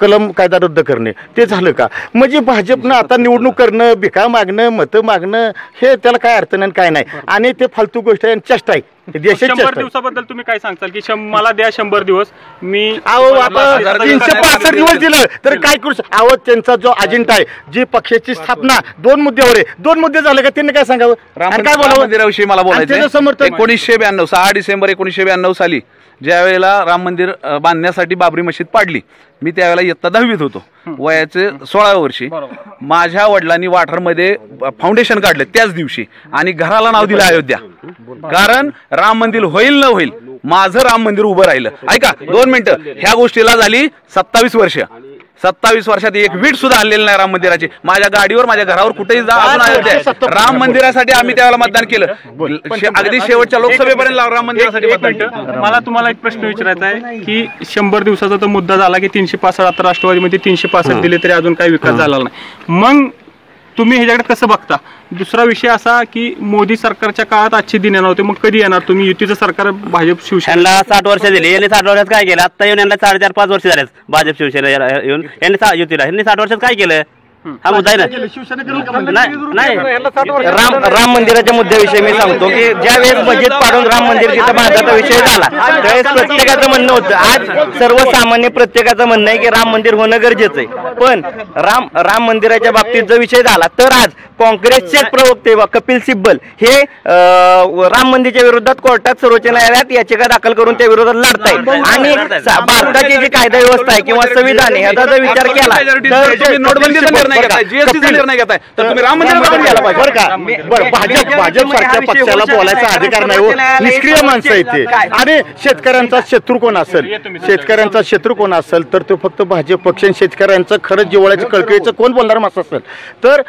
कलम कायदा रद्द करणे, ते झालं का? म्हणजे भाजपनं आता निवडणूक करणं, भिका मागणं, मतं मागणं, हे त्याला काय अर्थ नाही, काय नाही. आणि ते फालतू गोष्ट आहे, चेष्टा आहे. 100 दिवसाबद्दल तुम्ही काय सांगताल की मला द्या 100 दिवस, मी आता 365 दिवस दिलं तर काय करू? त्यांचा जो अजेंडा आहे, जी पक्षाची स्थापना 2 मुद्द्यावर आहे, 2 मुद्दे झाले का? त्यांनी काय सांगावं, काय बोलावं? मंदिराविषयी मला बोलायचं. समर्थन 1992 6 डिसेंबर 1992 साली ज्या वेळेला राम मंदिर बांधण्यासाठी बाबरी मशीद पाडली, मी त्यावेळेला इयत्ता 10वीत होतो, वयाचे 16व्या वर्षी. माझ्या वडिलांनी वाठारमध्ये फाउंडेशन काढले त्याच दिवशी आणि घराला नाव दिलं अयोध्या. कारण राम मंदिर होईल न होईल, माझं राम मंदिर उभं राहिलं. ऐका 2 मिनिटं, ह्या गोष्टीला झाली 27 वर्ष. 27 वर्षात एक वीट सुद्धा आणलेली नाही राम मंदिराची. माझ्या गाडीवर, माझ्या घरावर कुठेही जा, अजून अयोध्या. राम मंदिरासाठी आम्ही त्यावेळेला मतदान केलं, अगदी शेवटच्या लोकसभेपर्यंत राम मंदिरासाठी मतदान. मला तुम्हाला एक प्रश्न विचारायचा आहे की 100 दिवसाचा तो मुद्दा झाला की 365, आता राष्ट्रवादीमध्ये 365 दिले तरी अजून काही विकास झाला नाही. मग तुम्ही ह्याच्याकडे कसं बघता? दुसरा विषय असा की मोदी सरकारच्या काळात आजचे दिन येणार होते, मग कधी येणार? तुम्ही युतीचं सरकार भाजप शिवसेना 60 वर्ष दिली, यांनी 60 वर्षात काय केलं? आता येऊन यांना 4.5-5 वर्ष झाले भाजप शिवसेना येऊन, यांनी युतीला, यांनी 60 वर्षात काय केलं? हा मुद्दा आहे ना. राम मंदिराच्या मुद्द्याविषयी मी सांगतो की ज्या वेळेस बजेट पाडून राम मंदिर तिथं बांधण्याचा विषय झाला त्यावेळेस प्रत्येकाचं म्हणणं होतं, आज सर्वसामान्य प्रत्येकाचं म्हणणं आहे की राम मंदिर होणं गरजेचं आहे. पण राम मंदिराच्या बाबतीत जो विषय झाला तर आज काँग्रेसचे प्रवक्ते कपिल सिब्बल हे राम मंदिरच्या विरोधात कोर्टात सर्वोच्च न्यायालयात याचिका दाखल करून त्या विरोधात लढतायत. आणि भारताची जी कायदा व्यवस्था आहे किंवा संविधान आहे याचा जर विचार केला तर नोटबंदीचा निर्णय घेताय, जीएसटीचा निर्णय घेताय, तर तुम्ही राम मंदिर बरं का, भाजप सारख्या पक्षाला बोलायचा अधिकार नाही हो, निष्क्रिय माणसं आहेत ते. आणि शेतकऱ्यांचा शत्रू कोण असेल तर तो फक्त भाजप पक्ष. शेतकऱ्यांचं खरंच जिव्हाळ्याचं कळकळीचं कोण बोलणार माणसं असेल तर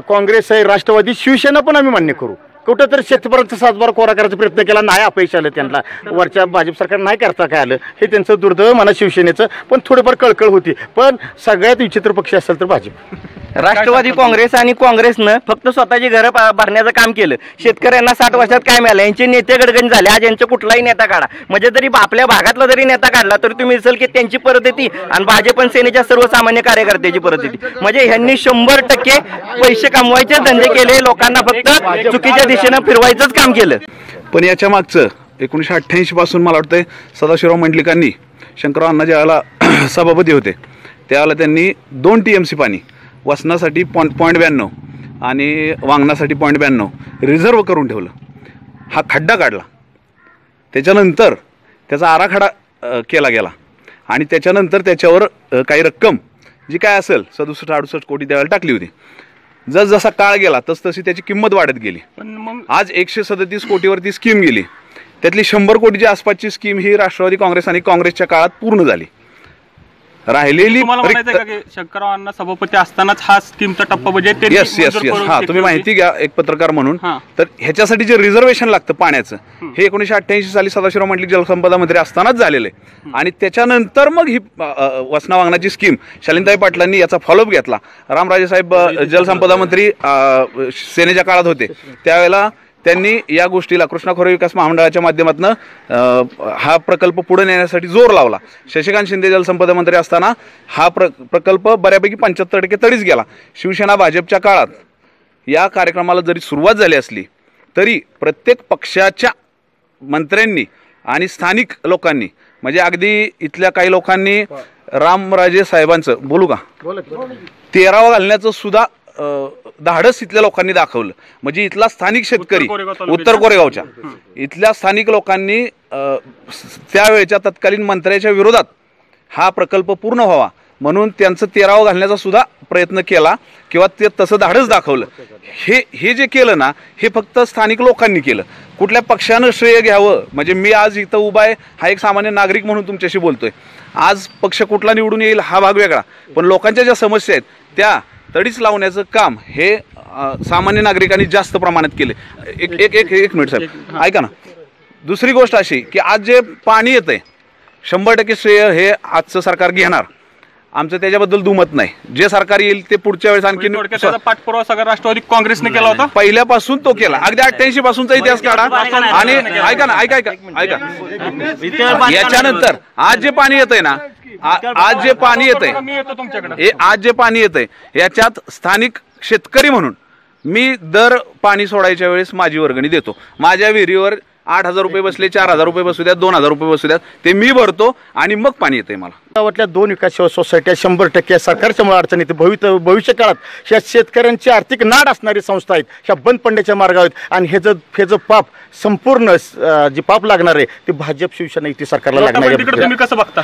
काँग्रेस आहे, राष्ट्रवादी, शिवसेना पण आम्ही मान्य करू. कुठंतरी शेतकऱ्यांचा 7-12 कोरा करायचा प्रयत्न केला, नाही अपयश आलं त्यांना, वरच्या भाजप सरकार नाही करता काय आलं हे त्यांचं दुर्दैव म्हणा शिवसेनेचं. पण थोडीफार कळकळ होती. पण सगळ्यात विचित्र पक्ष असेल तर भाजप. राष्ट्रवादी काँग्रेस आणि काँग्रेसनं फक्त स्वतःची घरं भरण्याचं काम केलं. शेतकऱ्यांना 60 वर्षात काय मिळालं, यांचे नेते गडगंज झाले. आज यांचा कुठलाही नेता काढा, म्हणजे तरी आपल्या भागातला जरी नेता काढला तरी तुम्ही दिसेल की त्यांची परिस्थिती आणि भाजप सेनेच्या सर्वसामान्य कार्यकर्त्याची परिस्थिती, म्हणजे ह्यांनी 100% पैसे कमवायचे धंदे केले, लोकांना फक्त चुकीच्या दिशेनं फिरवायचंच काम केलं. पण याच्या मागचं 1988 पासून मला वाटतंय सदाशिवराव मंडलिकांनी, शंकरराव अण्णा ज्यावेळेला सभापती होते त्यावेळेला त्यांनी 2 TMC पाणी वसनासाठी 0.92 आणि वांगणासाठी 0.92 रिझर्व करून ठेवलं. हा खड्डा काढला, त्याच्यानंतर त्याचा आराखडा केला गेला आणि त्याच्यानंतर त्याच्यावर काही रक्कम जी काय असेल 67-68 कोटी त्यावेळेला टाकली होती. जसजसा काळ गेला तसतशी त्याची किंमत वाढत गेली. आज 137 कोटीवरती स्कीम गेली, त्यातली 100 कोटीच्या आसपासची स्कीम ही राष्ट्रवादी काँग्रेस आणि काँग्रेसच्या काळात पूर्ण झाली. राहिलेली शंकरराव अण्णा सभापती असतानाच हा स्कीमचा टप्पा बजेट. येस हा, तुम्ही माहिती घ्या एक पत्रकार म्हणून. तर ह्याच्यासाठी जे रिझर्वेशन लागतं पाण्याचं हे 1988 साली सदाशिवराव मंडलिक जलसंपदा मंत्री असतानाच झालेलं आहे. आणि त्याच्यानंतर मग ही वसना वांगणाची स्कीम शालिनीताई पाटलांनी याचा फॉलोअप घेतला. रामराजे साहेब जलसंपदा मंत्री सेनेच्या काळात होते त्यावेळेला त्यांनी या गोष्टीला कृष्णा खोरे विकास महामंडळाच्या माध्यमातून हा प्रकल्प पुढे नेण्यासाठी जोर लावला. शशिकांत शिंदे जलसंपदा मंत्री असताना हा प्रकल्प बऱ्यापैकी 75% तडीच गेला. शिवसेना भाजपच्या काळात या कार्यक्रमाला जरी सुरुवात झाली असली तरी प्रत्येक पक्षाच्या मंत्र्यांनी आणि स्थानिक लोकांनी, म्हणजे अगदी इथल्या काही लोकांनी रामराजे साहेबांचं बोलू का 13वा घालण्याचं सुद्धा धाडस इथल्या लोकांनी दाखवलं. म्हणजे इथला स्थानिक शेतकरी, उत्तर कोरेगावच्या इथल्या स्थानिक लोकांनी त्यावेळेच्या तत्कालीन मंत्र्याच्या विरोधात हा प्रकल्प पूर्ण व्हावा म्हणून त्यांचं 13वा घालण्याचा सुद्धा प्रयत्न केला किंवा ते तसं धाडस दाखवलं. हे जे केलं ना हे फक्त स्थानिक लोकांनी केलं. कुठल्या पक्षानं श्रेय घ्यावं, म्हणजे मी आज इथं उभा आहे हा एक सामान्य नागरिक म्हणून तुमच्याशी बोलतोय. आज पक्ष कुठला निवडून येईल हा भाग वेगळा, पण लोकांच्या ज्या समस्या आहेत त्या तडीच लावण्याचं काम हे सामान्य नागरिकांनी जास्त प्रमाणात केले. एक मिनिट साहेब ऐका ना. दुसरी गोष्ट अशी की आज जे पाणी येतंय 100% श्रेय हे आजचं सरकार घेणार, आमचं त्याच्याबद्दल दुमत नाही. जे सरकार येईल ते पुढच्या वेळेस आणखी पाठपुरावा सगळा राष्ट्रवादी काँग्रेसने केला होता, पहिल्यापासून तो केला. अगदी 88 पासूनचा इतिहास काढा आणि ऐका ना ऐका याच्यानंतर आज जे पाणी येतंय ना, आज जे पाणी येतंय याच्यात स्थानिक शेतकरी म्हणून मी दर पाणी सोडायच्या वेळेस माझी वर्गणी देतो. माझ्या विहिरीवर 8,000 रुपये बसले, 4,000 रुपये बसू द्यात, 2,000 रुपये बसू द्यात, ते मी भरतो आणि मग पाणी येतंय मला. गावातल्या 2 विकास सेवा सोसायट्या 100% सरकारच्यामुळे अडचण येते. भविष्य काळात ह्या शेतकऱ्यांची आर्थिक नाड असणारी संस्था आहेत ह्या बंद पडण्याच्या मार्गावर आहेत. आणि हे जो पाप संपूर्ण जे पाप लागणार आहे ते भाजप शिवसेना युती सरकारला लागणार आहे.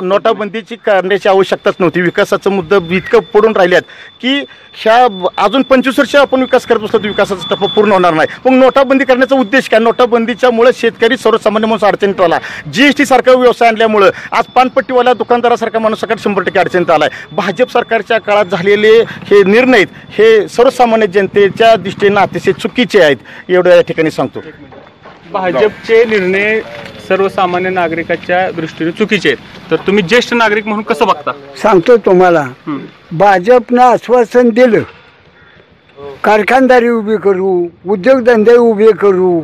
नोटाबंदीची करण्याची आवश्यकताच नव्हती. विकासाचं मुद्दा इतकं पडून राहिल्यात की ह्या अजून 25 वर्ष आपण विकास करत असलो तर विकासाचा टप्पा पूर्ण होणार नाही. मग नोटाबंदी करण्याचा उद्देश काय? नोटाबंदीच्यामुळे शेतकरी सर्वसामान्य माणूस अडचणीत आला. GST सारखा व्यवसाय आणल्यामुळे आज पानपट्टीवाला दुकानदारासारखा माणूस सगळ्यात 100% अडचणीत आलाय. भाजप सरकारच्या काळात झालेले हे निर्णय हे सर्वसामान्य जनतेच्या दृष्टीने अतिशय चुकीचे आहेत एवढं या ठिकाणी सांगतो. भाजपचे निर्णय सर्वसामान्य नागरिकाच्या दृष्टीने चुकीचे आहेत, तर तुम्ही ज्येष्ठ नागरिक म्हणून कसं बघता? सांगतो तुम्हाला. भाजपनं आश्वासन दिलं कारखानदारी उभी करू, उद्योगधंदे उभे करू,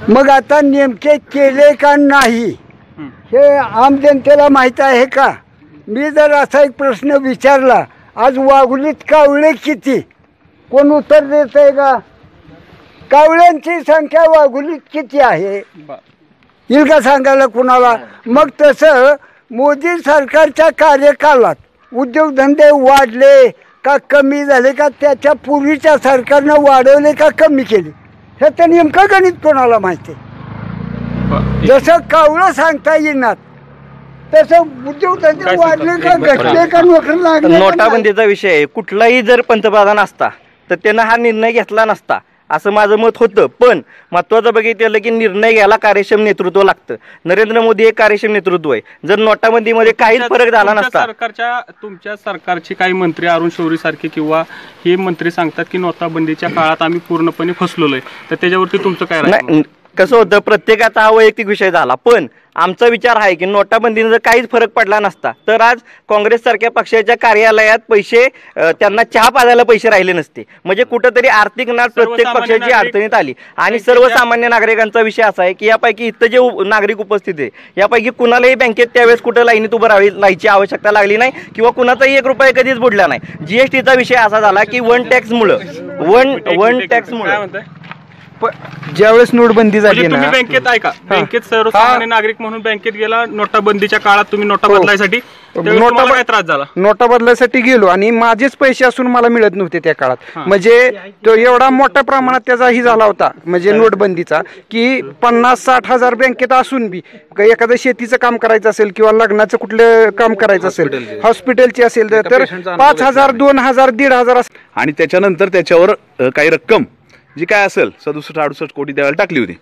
मग आता नेमके केले का नाही हे आम जनतेला माहीत आहे का? मी जर असा एक प्रश्न विचारला, आज वाघुलीत कावळे किती, कोण उत्तर देत आहे का? कावळ्यांची संख्या वाघुलीत किती आहे येईल का सांगायला कुणाला? मग तसं मोदी सरकारच्या कार्यकालात उद्योगधंदे वाढले का कमी झाले का त्याच्या पूर्वीच्या सरकारनं वाढवले का कमी केले, ह्याचं नेमकं गणित कोणाला माहिती? जसं कावळं सांगता येणार तसं उद्योगधंदे वाढले का घटले का नोकरी लागली? नोटाबंदीचा विषय आहे, कुठलाही जर पंतप्रधान असता तर त्यानं हा निर्णय घेतला नसता असं माझं मत होतं. पण महत्त्वाचं बघितलं की निर्णय घ्यायला कार्यक्षम नेतृत्व लागतं. नरेंद्र मोदी हे कार्यक्षम नेतृत्व आहे. जर नोटाबंदीमध्ये काहीच फरक झाला नसता. तुमच्या सरकारचे काही मंत्री अरुण शौरी सारखे किंवा हे मंत्री सांगतात की नोटाबंदीच्या काळात आम्ही पूर्णपणे फसलोय, तर त्याच्यावरती तुमचं काय राहील? कसं होतं, प्रत्येकाचा हा वैयक्तिक विषय झाला. पण आमचा विचार आहे की नोटाबंदीने जर काहीच फरक पडला नसता तर आज काँग्रेससारख्या पक्षाच्या कार्यालयात पैसे त्यांना चहा पाजायला पैसे राहिले नसते. म्हणजे कुठंतरी आर्थिक नाट प्रत्येक पक्षाची अडचणीत आली. आणि सर्वसामान्य नागरिकांचा विषय असा आहे की यापैकी इथं जे नागरिक उपस्थित आहे यापैकी कुणालाही बँकेत त्यावेळेस कुठं लाईनीत उभं राहायची आवश्यकता लागली नाही किंवा कुणाचाही 1 रुपया कधीच बुडला नाही. जीएसटीचा विषय असा झाला की वन टॅक्समुळे ज्यावेळेस नोटबंदी झाली तुम्ही बँकेत आहे का? बँकेत सर्वसामान्य नागरिक म्हणून बँकेत गेला नोटाबंदीच्या काळात, तुम्ही नोटा बदलायसाठी काय त्रास झाला? नोटा बदलायसाठी गेलो आणि माझेच पैसे असून मला मिळत नव्हते त्या काळात. म्हणजे तो एवढा मोठ्या प्रमाणात त्याचाही झाला होता म्हणजे नोटबंदीचा की 50-60 हजार बँकेत असून बी एखादं शेतीचं काम करायचं असेल किंवा लग्नाचं कुठलं काम करायचं असेल, हॉस्पिटलची असेल तर 5,000, 2,000, 1,500. आणि त्याच्यानंतर त्याच्यावर काही रक्कम जी काय असेल 67-68 कोटी त्यावेळेला टाकली होती.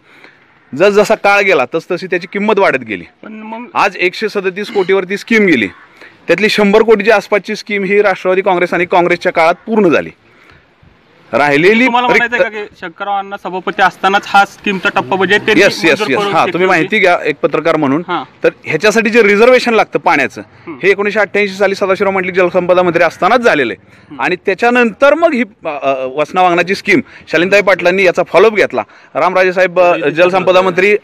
जसा काळ गेला तसतशी त्याची किंमत वाढत गेली. आज 137 कोटीवरती स्कीम गेली. त्यातली 100 कोटीच्या आसपासची स्कीम ही राष्ट्रवादी काँग्रेस आणि काँग्रेसच्या काळात पूर्ण झाली. राहिलेली शंकररावांना सभापती असतानाच हा स्कीमचा टप्पा म्हणजे येस हा तुम्ही माहिती घ्या एक पत्रकार म्हणून. तर ह्याच्यासाठी जे रिझर्वेशन लागतं पाण्याचं हे 1988 साली सदाशिवराव मंडलिक जलसंपदा मंत्री असतानाच झालेलं आहे. आणि त्याच्यानंतर मग ही वसना वांगणाची स्कीम शालिनताई पाटलांनी याचा फॉलोअप घेतला. रामराजे साहेब जलसंपदा मंत्री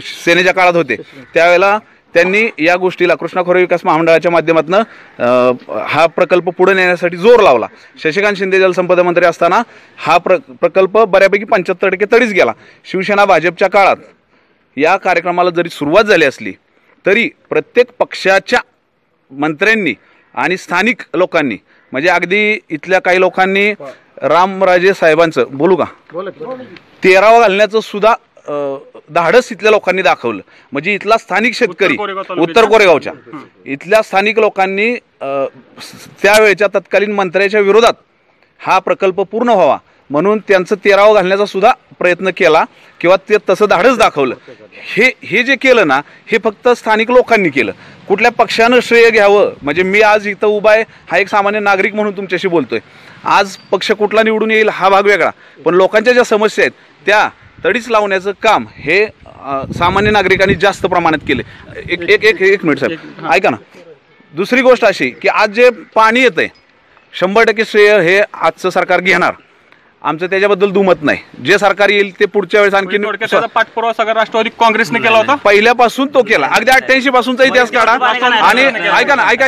सेनेच्या काळात होते त्यावेळेला त्यांनी या गोष्टीला कृष्णा खोरे विकास महामंडळाच्या माध्यमातून हा प्रकल्प पुढे नेण्यासाठी जोर लावला. शशिकांत शिंदे जलसंपदा मंत्री असताना हा प्रकल्प बऱ्यापैकी 75% तडीच गेला. शिवसेना भाजपच्या काळात या कार्यक्रमाला जरी सुरुवात झाली असली तरी प्रत्येक पक्षाच्या मंत्र्यांनी आणि स्थानिक लोकांनी म्हणजे अगदी इथल्या काही लोकांनी रामराजे साहेबांचं बोलू का 13वा घालण्याचं सुद्धा धाडस इथल्या लोकांनी दाखवलं. म्हणजे इथला स्थानिक शेतकरी उत्तर कोरेगावच्या इथल्या स्थानिक लोकांनी त्यावेळेच्या तत्कालीन मंत्र्याच्या विरोधात हा प्रकल्प पूर्ण व्हावा म्हणून त्यांचं 13वा घालण्याचा सुद्धा प्रयत्न केला किंवा ते तसं धाडस दाखवलं. हे जे केलं ना हे फक्त स्थानिक लोकांनी केलं. कुठल्या पक्षानं श्रेय घ्यावं म्हणजे मी आज इथं उभा आहे हा एक सामान्य नागरिक म्हणून तुमच्याशी बोलतोय. आज पक्ष कुठला निवडून येईल हा भाग वेगळा, पण लोकांच्या ज्या समस्या आहेत त्या तडीच लावण्याचं काम हे सामान्य नागरिकांनी जास्त प्रमाणात केले. एक मिनिट साहेब ऐका ना. दुसरी गोष्ट अशी की आज जे पाणी येतंय 100% श्रेय हे आजचं सरकार घेणार, आमचं त्याच्याबद्दल दुमत नाही. जे सरकार येईल ते पुढच्या वेळेस आणखी पाठपुरावा सगळा राष्ट्रवादी काँग्रेसने केला होता. पहिल्यापासून तो केला. अगदी 88 पासूनचा इतिहास काढा आणि ऐका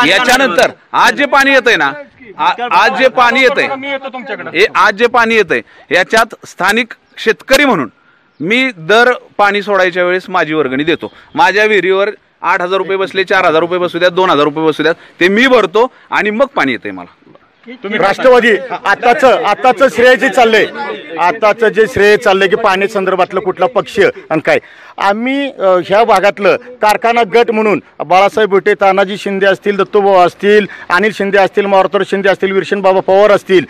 याच्यानंतर आज जे पाणी येतंय ना आज जे पाणी येतंय याच्यात स्थानिक शेतकरी म्हणून मी दर पाणी सोडायच्या वेळेस माझी वर्गणी देतो. माझ्या विहिरीवर 8,000 रुपये बसले, 4,000 रुपये बसू द्यात, 2,000 रुपये बसू द्यात, ते मी भरतो आणि मग पाणी येतंय मला. राष्ट्रवादी आताच श्रेय जे चाललंय आताचं जे श्रेय चाललंय की पाणी संदर्भातलं कुठला पक्ष आणि काय आम्ही ह्या भागातलं कारखाना गट म्हणून बाळासाहेब भुटे, तानाजी शिंदे असतील, दत्तूभाऊ असतील, अनिल शिंदे असतील, मारुतराव शिंदे असतील, विरशनबाबा पवार असतील,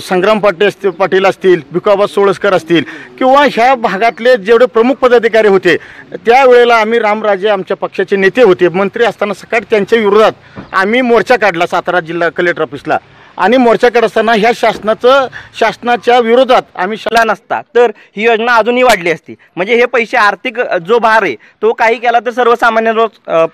संग्राम पाटील असतील, भिकाबा सोळसकर असतील किंवा ह्या भागातले जेवढे प्रमुख पदाधिकारी होते त्यावेळेला आम्ही रामराजे आमच्या पक्षाचे नेते होते. मंत्री असताना सकाळ त्यांच्या विरोधात आम्ही मोर्चा काढला सातारा जिल्हा कलेक्टर ऑफिसला आणि मोर्चाकडे असताना ह्या शासनाच्या विरोधात आम्ही नसता तर ही योजना अजूनही वाढली असती. म्हणजे हे पैसे आर्थिक जो भार आहे तो काही केला तर सर्वसामान्य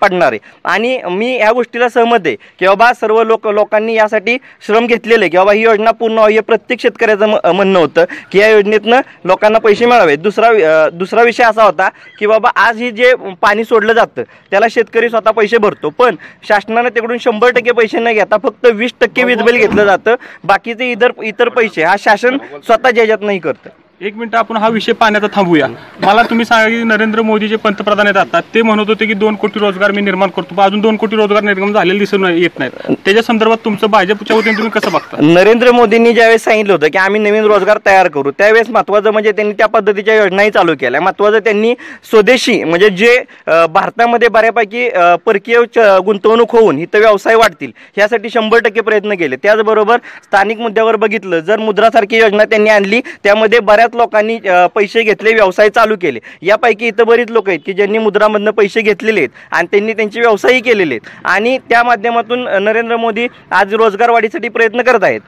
पडणार आहे. आणि मी या गोष्टीला सहमत आहे की बाबा सर्व लोकांनी यासाठी श्रम घेतलेले की बाबा ही योजना पूर्ण व्हावी. प्रत्येक शेतकऱ्याचं म्हणणं होतं की या योजनेतनं लोकांना पैसे मिळावे. दुसरा विषय असा होता की बाबा आज ही जे पाणी सोडलं जातं त्याला शेतकरी स्वतः पैसे भरतो, पण शासनाने तिकडून 100% पैसे न घेता फक्त 20% वीज बिल घेतलं जातं. बाकीचे इतर पैसे हा शासन स्वतः ज्याच्यात नाही करतं. एक मिनिट आपण हा विषय पाण्याचा थांबूया. मला तुम्ही सांगा की नरेंद्र मोदी जे पंतप्रधान आहेत आता ते म्हणत होते की 2 कोटी रोजगार मी निर्माण करतो, पण अजून 2 कोटी रोजगार निर्माण झालेले दिसून येत नाहीत. त्याच्या संदर्भात तुमचं भाजपच्या वतीने तुम्ही कसं बघता? नरेंद्र मोदींनी ज्यावेळेस सांगितलं होतं की आम्ही नवीन रोजगार तयार करू त्यावेळेस महत्त्वाचं म्हणजे त्यांनी त्या पद्धतीच्या योजनाही चालू केल्या. महत्त्वाचं त्यांनी स्वदेशी म्हणजे जे भारतामध्ये बऱ्यापैकी परकीय गुंतवणूक होऊन इथं व्यवसाय वाढतील यासाठी 100% प्रयत्न केले. त्याचबरोबर स्थानिक मुद्द्यावर बघितलं जर मुद्रासारखी योजना त्यांनी आणली, त्यामध्ये बऱ्याच लोकांनी पैसे घेतले, व्यवसाय चालू केले. यापैकी इथं बरीच लोक आहेत की ज्यांनी मुद्रामधनं पैसे घेतलेले आहेत आणि त्यांनी त्यांचे व्यवसायही केलेले आहेत आणि त्या माध्यमातून नरेंद्र मोदी आज रोजगार वाढीसाठी प्रयत्न करत आहेत.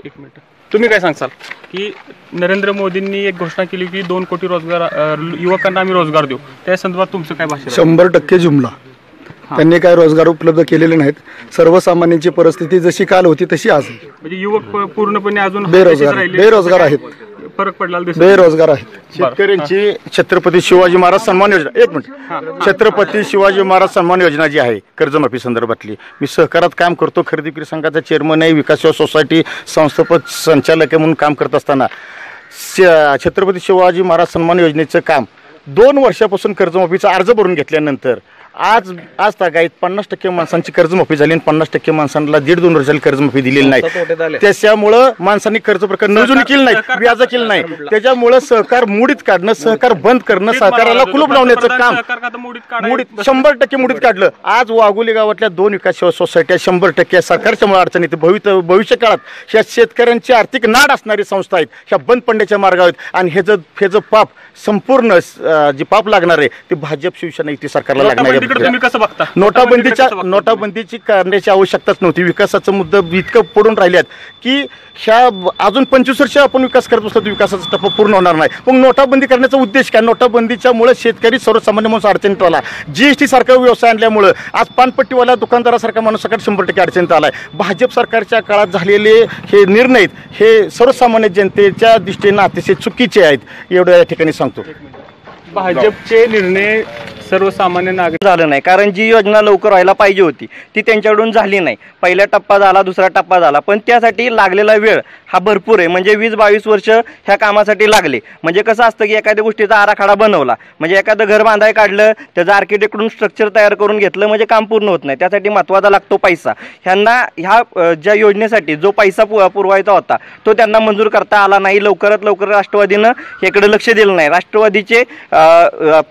एक मिनिट, तुम्ही काय सांगसाल की नरेंद्र मोदींनी एक घोषणा केली की 2 कोटी रोजगार युवकांना आम्ही रोजगार देऊ, त्या संदर्भात तुमचं काय भाषण? 100% जुमला. त्यांनी काय रोजगार उपलब्ध केलेले नाहीत. सर्वसामान्यांची परिस्थिती जशी काल होती तशी आज आहे. म्हणजे युवक पूर्णपणे अजून बेरोजगार आहेत. फरक पडला, बेरोजगार आहेत. शेतकऱ्यांची छत्रपती शिवाजी महाराज सन्मान योजना, एक मिनिट, छत्रपती शिवाजी महाराज सन्मान योजना जी आहे कर्जमाफी संदर्भातली, मी सहकारात काम करतो, खरेदी विक्री संघाचा चेअरमन आहे, विकास सेवा सोसायटी संस्थापक संचालक आहे म्हणून काम करत असताना छत्रपती शिवाजी महाराज सन्मान योजनेचं काम 2 वर्षापासून कर्जमाफीचा अर्ज भरून घेतल्यानंतर आज तागायत 50% माणसांची कर्जमाफी झाली आणि 50% माणसांना 1.5-2 वर्षाला कर्जमाफी दिलेली नाही. त्याच्यामुळं माणसांनी कर्ज प्रकार मंजुरी केली नाही, व्याज केलं नाही. त्याच्यामुळं सहकार मोडीत काढणं, सहकार बंद करणं, सहकाराला कुलूप लावण्याचं काम 100% मोडीत काढलं. आज वाघोली गावातल्या 2 विकास सेवा सोसायट्या 100% सरकारच्यामुळे अडचणीत भविष्य काळात ह्या शेतकऱ्यांची आर्थिक नाड असणारी संस्था आहेत ह्या बंद पडण्याच्या मार्गावर आहेत. आणि हे जे पाप संपूर्ण जे पाप लागणार आहे ते भाजप शिवसेना युती सरकारला लागणार आहे. तुम्ही कसं बघता? नोटाबंदीची करण्याची आवश्यकताच नव्हती. विकासाचा मुद्दा इतकं पडून राहिल्यात की ह्या अजून 25 वर्ष आपण विकास करत असतो, विकासाचा टप्पा पूर्ण होणार नाही. मग नोटाबंदी करण्याचा उद्देश काय? नोटाबंदीच्यामुळे शेतकरी सर्वसामान्य माणूस अडचणीत आला. GST सारखा व्यवसाय आणल्यामुळे आज पानपट्टीवाला दुकानदारासारखा माणूस सगळ्यात 100% अडचणीत आलाय. भाजप सरकारच्या काळात झालेले हे निर्णय हे सर्वसामान्य जनतेच्या दृष्टीने अतिशय चुकीचे आहेत, एवढं या ठिकाणी सांगतो. भाजपचे निर्णय सर्वसामान्य नागरिक झालं नाही, कारण जी योजना लवकर व्हायला पाहिजे होती ती त्यांच्याकडून झाली नाही. पहिला टप्पा झाला, दुसरा टप्पा झाला, पण त्यासाठी लागलेला वेळ हा भरपूर आहे. म्हणजे 20-22 वर्ष ह्या कामासाठी लागले. म्हणजे कसं असतं की एखाद्या गोष्टीचा आराखडा बनवला, म्हणजे एखादं घर बांधाय काढलं, त्याचं आर्किटेक्टकडून स्ट्रक्चर तयार करून घेतलं, म्हणजे काम पूर्ण होत नाही. त्यासाठी महत्त्वाचा लागतो पैसा. ह्यांना ह्या ज्या योजनेसाठी जो पैसा पुरवायचा होता तो त्यांना मंजूर करता आला नाही. लवकरात लवकर राष्ट्रवादीनं याकडे लक्ष दिलं नाही. राष्ट्रवादीचे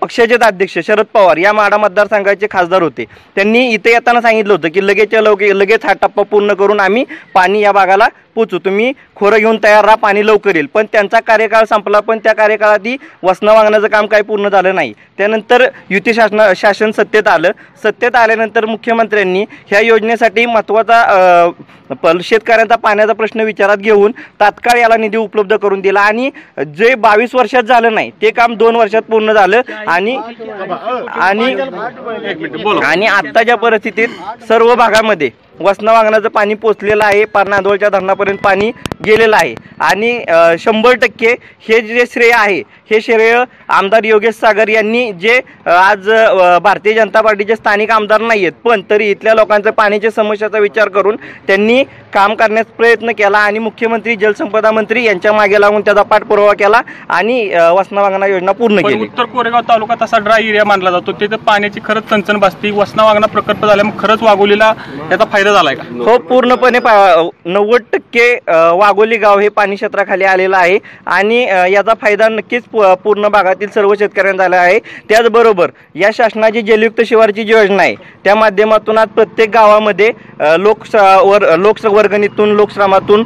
पक्षाचे अध्यक्ष शरद पवार या माढा मतदारसंघाचे खासदार होते. त्यांनी इथे येताना सांगितलं होतं की लगेच हा टप्पा पूर्ण करून आम्ही पाणी या भागाला पोचू, तुम्ही खोरं घेऊन तयार राहा, पाणी लवकर येईल. पण त्यांचा कार्यकाळ संपला, पण त्या कार्यकाळातही वसना वागण्याचं काम काही पूर्ण झालं नाही. त्यानंतर युती शासन सत्तेत आलं. सत्तेत आल्यानंतर मुख्यमंत्र्यांनी ह्या योजनेसाठी महत्त्वाचा शेतकऱ्यांचा पाण्याचा प्रश्न विचारात घेऊन तात्काळ याला निधी उपलब्ध करून दिला आणि जे 22 वर्षात झालं नाही ते काम 2 वर्षात पूर्ण झालं. आणि आत्ताच्या परिस्थितीत सर्व भागामध्ये वसना वागण्याचं पाणी पोचलेलं आहे. पार नांदोळच्या धरणापर्यंत पाणी गेलेलं आहे. आणि 100% हे जे श्रेय आहे हे श्रेय आमदार योगेश सागर यांनी, जे आज भारतीय जनता पार्टीचे स्थानिक आमदार नाही आहेत, पण तरी इथल्या लोकांच्या पाण्याच्या समस्याचा विचार करून त्यांनी काम करण्याचा प्रयत्न केला आणि मुख्यमंत्री जलसंपदा मंत्री यांच्या मागे लागून त्याचा पाठपुरावा केला आणि वसना वागणा योजना पूर्ण केली. उत्तर कोरेगाव तालुका तसा ड्राय एरिया मानला जातो, तिथे पाण्याची खरंच चणचण भासती. वसना वागणा प्रकल्प झाला, मग खरंच वाघोलीला याचा फायदा झालाय का? हो, पूर्णपणे 90% वाघोली गाव हे पाणी क्षेत्राखाली आलेलं आहे आणि याचा फायदा नक्कीच पूर्ण भागातील सर्व शेतकऱ्यांना झाला आहे. त्याचबरोबर या शासनाची जलयुक्त शिवारची जी योजना आहे त्या माध्यमातून आज प्रत्येक गावामध्ये लोकवर्गणीतून लोकश्रमातून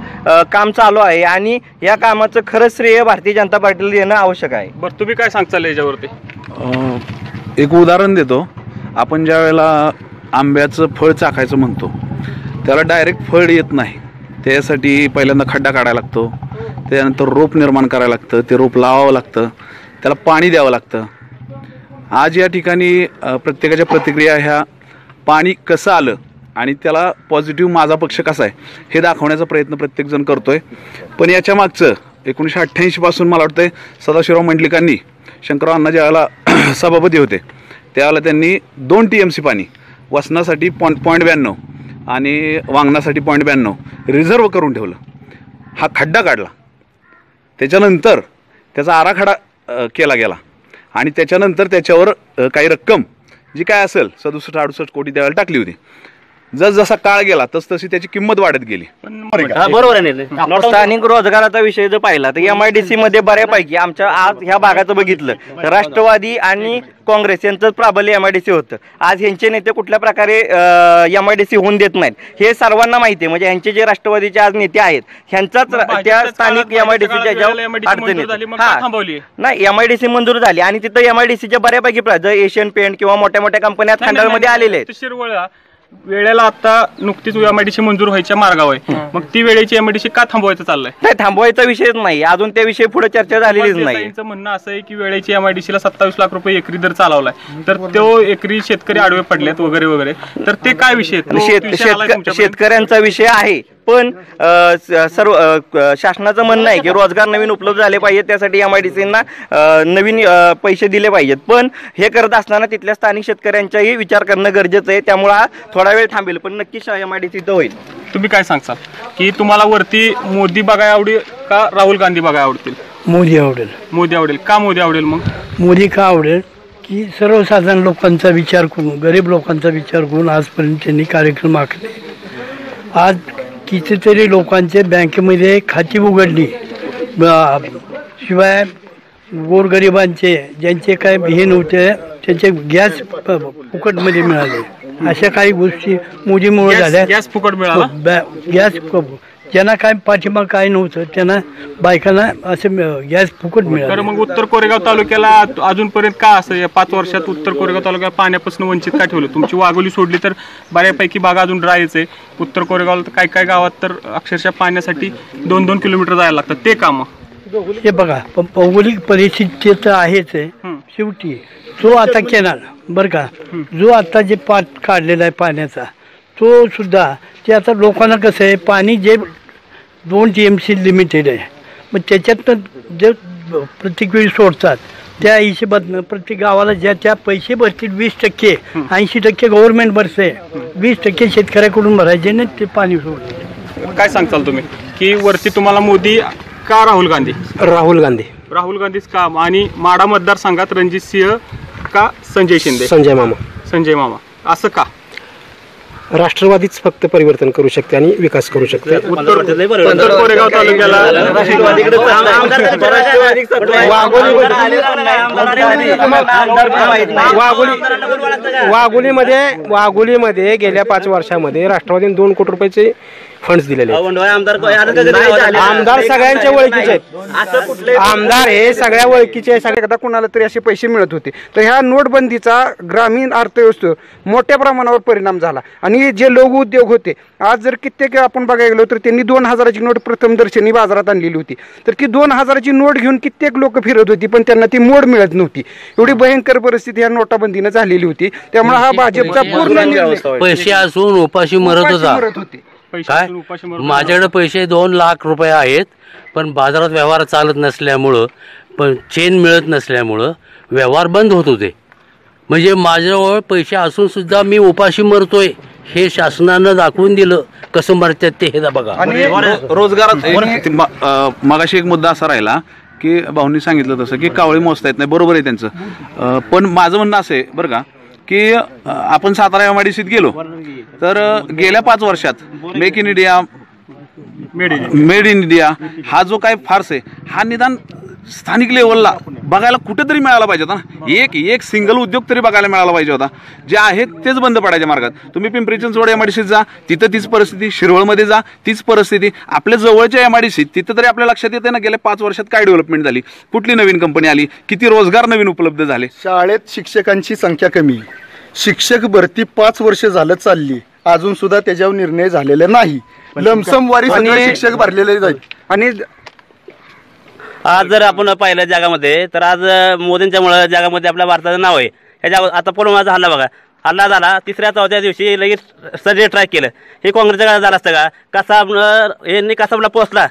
काम चालू आहे आणि या कामाचं खरंच श्रेय भारतीय जनता पार्टीला देणं आवश्यक आहे. बरं, तुम्ही काय सांगताल याच्यावरती? एक उदाहरण देतो. आपण ज्या वेळेला आंब्याचं फळ चाखायचं म्हणतो त्याला डायरेक्ट फळ येत नाही, त्यासाठी पहिल्यांदा खड्डा काढायला लागतो, त्यानंतर रोप निर्माण करायला लागतं, ते रोप लावावं लागतं, त्याला पाणी द्यावं लागतं. आज या ठिकाणी प्रत्येकाच्या प्रतिक्रिया ह्या पाणी कसं आलं आणि त्याला पॉझिटिव्ह माझा पक्ष कसा आहे हे दाखवण्याचा प्रयत्न प्रत्येकजण करतोय. पण याच्या मागचं 1988 पासून मला वाटतंय सदाशिवराव मंडलिकांनी, शंकरराव अण्णा ज्यावेळेला सभापती होते त्यावेळेला त्यांनी 2 TMC पाणी वसनासाठी 0.92 आणि वांगणासाठी 0.92 रिझर्व करून ठेवलं. हा खड्डा काढला, त्याच्यानंतर त्याचा आराखडा केला गेला आणि त्याच्यानंतर त्याच्यावर काही रक्कम जी काय असेल 67-68 कोटी त्यावेळेला टाकली होती. जसजसा काळ गेला तसतशी त्याची किंमत वाढत गेली. बरोबर आहे. स्थानिक रोजगाराचा विषय जर पाहिला तर MIDC मध्ये बऱ्यापैकी आमच्या आज ह्या भागाचं बघितलं तर राष्ट्रवादी आणि काँग्रेस यांचं प्राबल्य MIDC होतं. आज ह्यांचे नेते कुठल्या प्रकारे MIDC होऊन देत नाहीत हे सर्वांना माहिती आहे. म्हणजे ह्यांचे जे राष्ट्रवादीचे आज नेते आहेत ह्यांचाच त्या स्थानिक MIDCच्या अडचणी नाही. MIDC मंजूर झाली आणि तिथं MIDCच्या बऱ्यापैकी एशियन पेंट किंवा मोठ्या मोठ्या कंपन्या खंडाळमध्ये आलेले आहेत. वेळेला आता नुकतीच MIDC मंजूर व्हायच्या मार्गावर आहे, मग ती वेळेची MIDC का थांबवायचं चाललंय? नाही, थांबवायचा विषयच नाही, अजून त्याविषयी पुढे चर्चा झालेलीच नाही. त्यांचं म्हणणं असं आहे की वेळेची MIDCला 27 लाख रुपये एकरी दर चालवलाय, तर तो एकरी शेतकरी आडवे पडलेत वगैरे वगैरे, तर ते काय विषय? शेतकऱ्यांचा विषय आहे, पण सर्व शासनाचं म्हणणं आहे की रोजगार नवीन उपलब्ध झाले पाहिजे, त्यासाठी MIDCना नवीन पैसे दिले पाहिजेत. पण हे करत असताना तिथल्या स्थानिक शेतकऱ्यांचाही विचार करणं गरजेचं आहे. त्यामुळे हा थोडा वेळ थांबेल, पण नक्कीच MIDC तर होईल. तुम्ही काय सांगता की तुम्हाला वरती मोदी बघायला आवडेल का राहुल गांधी बघायला आवडतील? मोदी आवडेल. मोदी आवडेल का? मोदी आवडेल. मग मोदी का आवडेल की सर्वसाधारण लोकांचा विचार करून, गरीब लोकांचा विचार करून आजपर्यंत त्यांनी कार्यक्रम आखले. आज कितीतरी लोकांचे बँकेमध्ये खाती उघडली, शिवाय गोरगरिबांचे ज्यांचे काय हे नव्हते त्यांचे गॅस फुकटमध्ये मिळाले. अशा काही गोष्टी मोदीमुळे झाल्या. गॅस फुकट मिळाला. गॅस ज्यांना काय पाठिंबा काय नव्हतं त्यांना बायकांना असं गॅस फुकट मिळाला. तर मग उत्तर कोरेगाव तालुक्याला अजूनपर्यंत का असं या 5 वर्षात उत्तर कोरेगाव तालुक्याला पाण्यापासून वंचित का ठेवलं? तुमची वाघोली सोडली तर बऱ्यापैकी बागा अजून ड्रायच आहे. उत्तर कोरेगावला काय काय गावात तर अक्षरशः पाण्यासाठी 2-2 किलोमीटर जायला लागतात. ते कामं हे बघा, भौगोलिक परिस्थिती तर आहेच आहे. शेवटी जो आता केनाल बरं का, जो आता जे पाट काढलेला आहे पाण्याचा, तो सुद्धा ते आता लोकांना कसं आहे, पाणी जे 2 TMC लिमिटेड आहे, मग त्याच्यातनं जे प्रत्येक वेळी सोडतात त्या हिशोबातनं प्रत्येक गावाला ज्या त्या पैसे भरतील 20%, 80% गव्हर्नमेंट भरते, 20% शेतकऱ्याकडून भरायचे ना ते पाणी सोडते. काय सांगताल तुम्ही की वरती तुम्हाला मोदी का राहुल गांधी? राहुल गांधी. राहुल गांधीच का? आणि माढा मतदारसंघात रणजित सिंह का संजय शिंदे? संजय मामा. संजय मामा. असं का? राष्ट्रवादीच फक्त परिवर्तन करू शकते आणि विकास करू शकते. उत्तर कोरेगाव तालुक्याला वाघोलीमध्ये गेल्या 5 वर्षामध्ये राष्ट्रवादीने 2 कोटी रुपयाचे फंड्स दिलेले. आमदार सगळ्यांच्या ओळखीचे आहेत. आमदार हे सगळ्या ओळखीचे आहे. सगळ्या कुणाला तरी असे पैसे मिळत होते. तर ह्या नोटबंदीचा ग्रामीण अर्थव्यवस्थेवर मोठ्या प्रमाणावर परिणाम झाला. आणि जे लघु उद्योग होते, आज जर कित्येक आपण बघायला गेलो तर त्यांनी 2000ची नोट प्रथम दर्शनी बाजारात आणलेली होती. तर ती 2000ची नोट घेऊन कित्येक लोक फिरत होती, पण त्यांना ती मोड मिळत नव्हती. एवढी भयंकर परिस्थिती ह्या नोटाबंदीनं झालेली होती. त्यामुळे हा भाजपचा पूर्ण पैसे असून उपाशी मरत होते. काय माझ्याकडे पैसे 2 लाख रुपये आहेत, पण बाजारात व्यवहार चालत नसल्यामुळं, पण चेन मिळत नसल्यामुळं व्यवहार बंद होत होते. म्हणजे माझ्याजवळ पैसे असून सुद्धा मी उपाशी मरतोय हे शासनानं दाखवून दिलं. कसं मरतात ते हे बघा. रोजगारात मगाशी एक मुद्दा असा राहिला की भाऊंनी सांगितलं तसं की कावळे मोजता येत नाही. बरोबर आहे त्यांचं, पण माझं म्हणणं असं आहे बरं का की आपण सातारा MIDCत गेलो तर गेल्या 5 वर्षात make in India, made in India हा जो काय फार्स आहे हा निदान स्थानिक लेवलला बघायला कुठेतरी मिळाला पाहिजे होता ना. एक सिंगल उद्योग तरी बघायला मिळाला पाहिजे होता. जे आहेत तेच बंद पडायच्या मार्गात. तुम्ही पिंपरी चिंचवड MIDCत जा, तिथं तीच परिस्थिती. शिरवळमध्ये जा, तीच परिस्थिती. आपल्या जवळच्या MIDCत तिथं तरी आपल्या लक्षात येते ना गेल्या 5 वर्षात काय डेव्हलपमेंट झाली, कुठली नवीन कंपनी आली, किती रोजगार नवीन उपलब्ध झाले. शाळेत शिक्षकांची संख्या कमी, शिक्षक भरती 5 वर्ष झालं चालली, अजून सुद्धा त्याच्यावर निर्णय झालेला नाही. लमसम वारी सगळे शिक्षक भरलेले जाईल. आणि आज जर आपण पाहिलं जगामध्ये तर आज मोदींच्यामुळे जगामध्ये आपल्या भारताचं नाव आहे. ह्या आता पुलवामाचा हल्ला बघा, हल्ला झाला 3-4 दिवशी लगेच सर्जे ट्रॅक केलं. हे काँग्रेसच्या काळात झालं असतं का? यांनी कसाबला पोहोचला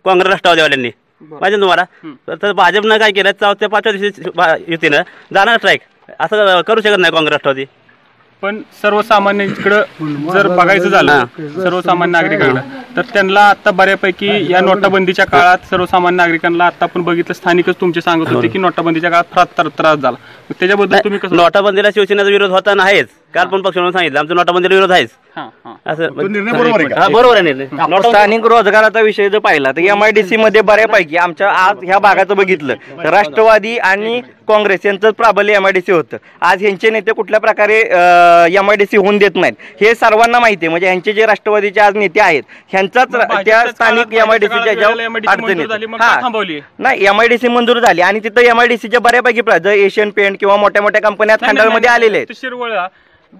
काँग्रेस राष्ट्रवादीवाल्यांनी माहिती तुम्हाला. तर भाजपनं काय केलं 4-5 दिवशी युतीनं जाणार ट्रॅक, असं करू शकत नाही काँग्रेस राष्ट्रवादी. पण सर्वसामान्यांकडं जर बघायचं झालं सर्वसामान्य नागरिकांना तर त्यांना आता बऱ्यापैकी या नोटाबंदीच्या काळात सर्वसामान्य नागरिकांना आता आपण बघितलं, स्थानिकच तुमचे सांगत होते की नोटाबंदीच्या काळात फार त्रास झाला. त्याच्याबद्दल तुम्ही कसं? नोटाबंदीला शिवसेनेचा विरोध होता नाहीच, काल पण पक्षाने सांगितलं आमचा नोटाबंदीला विरोध आहेच. बरोबर आहे निर्णय. स्थानिक रोजगाराचा विषय जर पाहिला तर MIDC मध्ये बऱ्यापैकी आमच्या आज ह्या भागाचं बघितलं तर राष्ट्रवादी आणि काँग्रेस यांचं प्राबल्य MIDC होतं. आज ह्यांचे नेते कुठल्या प्रकारे MIDC होऊन देत नाहीत हे सर्वांना माहिती आहे. म्हणजे ह्यांचे जे राष्ट्रवादीचे आज नेते आहेत ह्यांचाच त्या स्थानिक MIDCच्या अडचणीत नाही MIDC मंजूर झाली आणि तिथं MIDCच्या बऱ्यापैकी एशियन पेंट किंवा मोठ्या मोठ्या कंपन्या खंडाळमध्ये आलेले आहेत.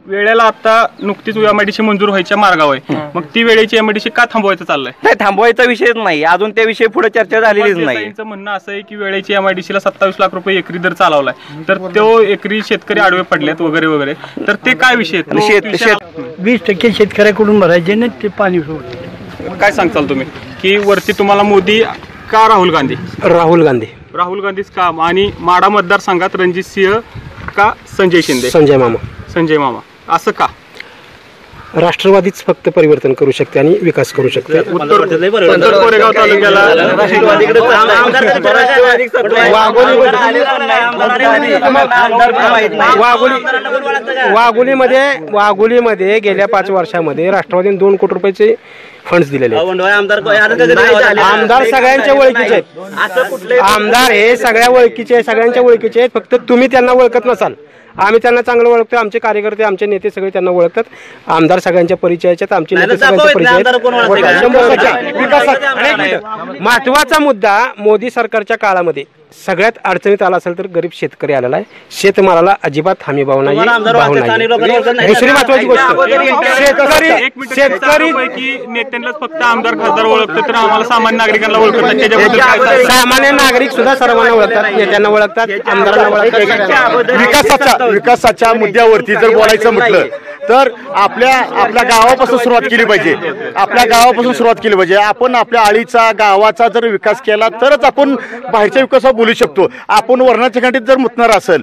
वेळेला आता नुकतीच MIDC मंजूर व्हायच्या मार्गावर आहे, मग ती वेळेची MIDC का थांबवायचं चाललंय? नाही, थांबवायचा विषयच नाही, अजून त्याविषयी पुढे चर्चा झालेलीच नाही. म्हणणं असं आहे की वेळेची MIDCला 27 लाख रुपये एकरी दर चालवलाय, तर तो एकरी शेतकरी आडवे पडलेत वगैरे वगैरे, तर ते काय विषय 20% शेतकऱ्याकडून भरायचे नाही ते पाणी सोडून. काय सांगताल तुम्ही की वरती तुम्हाला मोदी का राहुल गांधी? राहुल गांधीच का? आणि माढा मतदारसंघात रणजित सिंह का संजय शिंदे? संजय मामा असं का? राष्ट्रवादीच फक्त परिवर्तन करू शकते आणि विकास करू शकते. उत्तर कोरेगाव तालुक्याला वाघोलीमध्ये गेल्या 5 वर्षामध्ये राष्ट्रवादीने 2 कोटी रुपयाचे फंड्स दिलेले. आमदार सगळ्यांच्या ओळखीचे आहेत. आमदार हे सगळ्यांच्या ओळखीचे आहेत. फक्त तुम्ही त्यांना ओळखत नसाल, आम्ही त्यांना चांगलं ओळखतो. आमचे कार्यकर्ते आमचे नेते सगळे त्यांना ओळखतात. आमदार सगळ्यांच्या परिचयाचे, आमचे नेते सगळ्यांच्या परिचय. महत्वाचा मुद्दा मोदी सरकारच्या काळामध्ये सगळ्यात अडचणीत आला असेल तर गरीब शेतकरी आलेला आहे. शेतमालाला अजिबात हमी भाव नाही, दुसरी महत्वाची गोष्ट शेतकरी नेत्यांनाच फक्त आमदार खासदार ओळखतात तर आम्हाला सामान्य नागरिकांना ओळखतात. सामान्य नागरिक सुद्धा सर्वांना ओळखतात, नेत्यांना ओळखतात, आमदारांना ओळखतात. विकासाच्या मुद्द्यावरती जर बोलायचं म्हटलं तर आपल्या गावापासून सुरुवात केली पाहिजे. आपण आपल्या आळीचा गावाचा जर विकास केला तरच आपण बाहेरच्या विकासावर बोलू शकतो. आपण वर्णाच्या खंडीत जर मुतणार असेल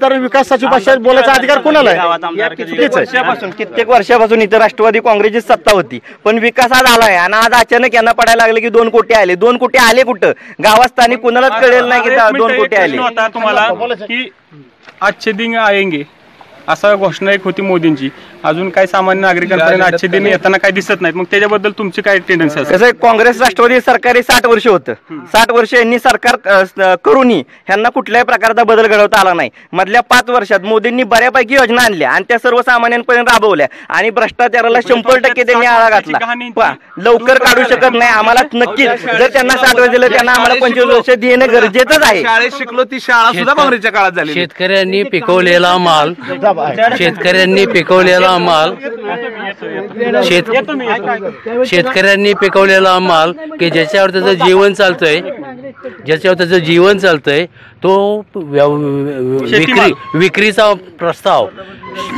तर विकासाची भाषा बोलायचा अधिकार कोणाला आहे? कित्येक वर्षापासून इथं राष्ट्रवादी काँग्रेसची सत्ता होती, पण विकास आज आलाय आणि आज अचानक यांना पडायला लागले की 2 कोटी आले. 2 कोटी आले कुठं? गावात स्थानिक कुणालाच कळेल नाही की 2 कोटी आले. तुम्हाला की अच्छे दिन आएंगे असा घोषणा एक होती मोदींची, अजून काय सामान्य नागरिकांपर्यंत आजचे दिन येताना काय दिसत नाहीत. मग त्याच्याबद्दल तुमची काय टेंडन्सी असेल? कसं काँग्रेस राष्ट्रवादी सरकारी 60 वर्ष होतं. 60 वर्ष यांनी सरकार करूनही ह्यांना कुठल्याही प्रकारचा बदल घडवता आला नाही. मधल्या 5 वर्षात मोदींनी बऱ्यापैकी योजना आणल्या आणि त्या सर्वसामान्यांपर्यंत राबवल्या आणि भ्रष्टाचाराला 100% त्यांनी आळा घातला. लवकर काढू शकत नाही आम्हाला नक्कीच. जर त्यांना 60 वर्ष दिलं त्यांना आम्हाला 25 वर्ष देणं गरजेचंच आहे. शाळेत शिकलो ती शाळा सुद्धा काँग्रेसच्या काळात झाली. शेतकऱ्यांनी पिकवलेला माल शेतकऱ्यांनी पिकवलेला माल की ज्याच्यावर त्याचं जीवन चालतंय तो विक्रीचा प्रस्ताव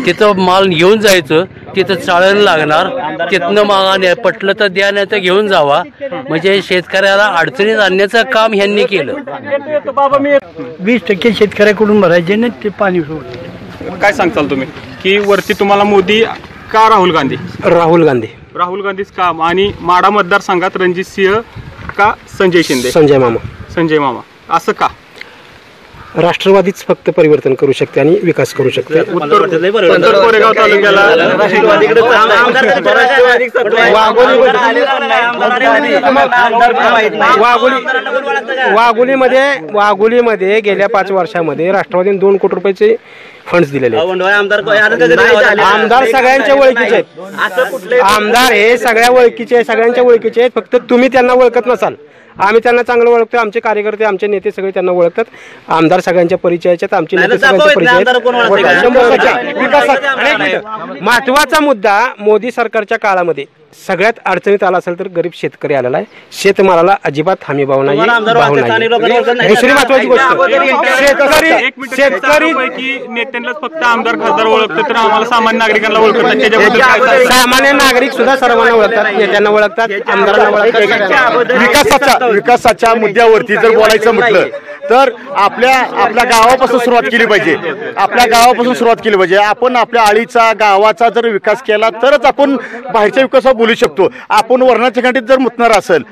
तिथं माल घेऊन जायचं, तिथं चाळण लागणार, तिथनं मागाने पटलं तर द्या नाही तर घेऊन जावा. म्हणजे शेतकऱ्याला अडचणीत आणण्याचं काम ह्यांनी केलं. 20% शेतकऱ्याकडून भरायचे नाही ते पाणी सोडून. काय सांगताल तुम्ही की वरती तुम्हाला मोदी का राहुल गांधी? राहुल गांधीच का? आणि माढा मतदारसंघात रणजित सिंह का संजय शिंदे? संजय मामा असं का? राष्ट्रवादीच फक्त परिवर्तन करू शकते आणि विकास करू शकते. उत्तर कोरेगाव तालुक्याला वाघोलीमध्ये गेल्या 5 वर्षामध्ये राष्ट्रवादीने 2 कोटी रुपयाचे फंड्स दिलेले. आमदार सगळ्यांच्या ओळखीचे आहेत. आमदार हे सगळ्यांच्या ओळखीचे आहेत. फक्त तुम्ही त्यांना ओळखत नसाल, आम्ही त्यांना चांगलं ओळखतो. आमचे कार्यकर्ते आमचे नेते सगळे त्यांना ओळखतात. आमदार सगळ्यांच्या परिचयाचे, आमचे नेते सगळ्यांच्या परिचय. महत्वाचा मुद्दा मोदी सरकारच्या काळामध्ये सगळ्यात अडचणीत आला असेल तर गरीब शेतकरी आलेला आहे. शेतमालाला अजिबात हमी भाव नाही, भाव नाही. दुसरी महत्वाची गोष्ट, शेतकरी नेत्यांनाच फक्त आमदार खासदार ओळखतात तर आम्हाला सामान्य नागरिकांना ओळखतात. त्याच्याबद्दल काय सांगाल? सामान्य नागरिक सुद्धा सर्वांना ओळखतात, नेत्यांना ओळखतात, आमदारांना ओळखतात. विकासाच्या मुद्द्यावरती जर बोलायचं म्हटलं तर आपल्या गावापासून सुरुवात केली पाहिजे. आपल्या गावापासून सुरुवात केली पाहिजे. आपण आपल्या आळीचा गावाचा जर विकास केला तरच आपण बाहेरच्या विकासावर बोलू शकतो. आपण वर्णाच्या खंडीत जर मुतणार असेल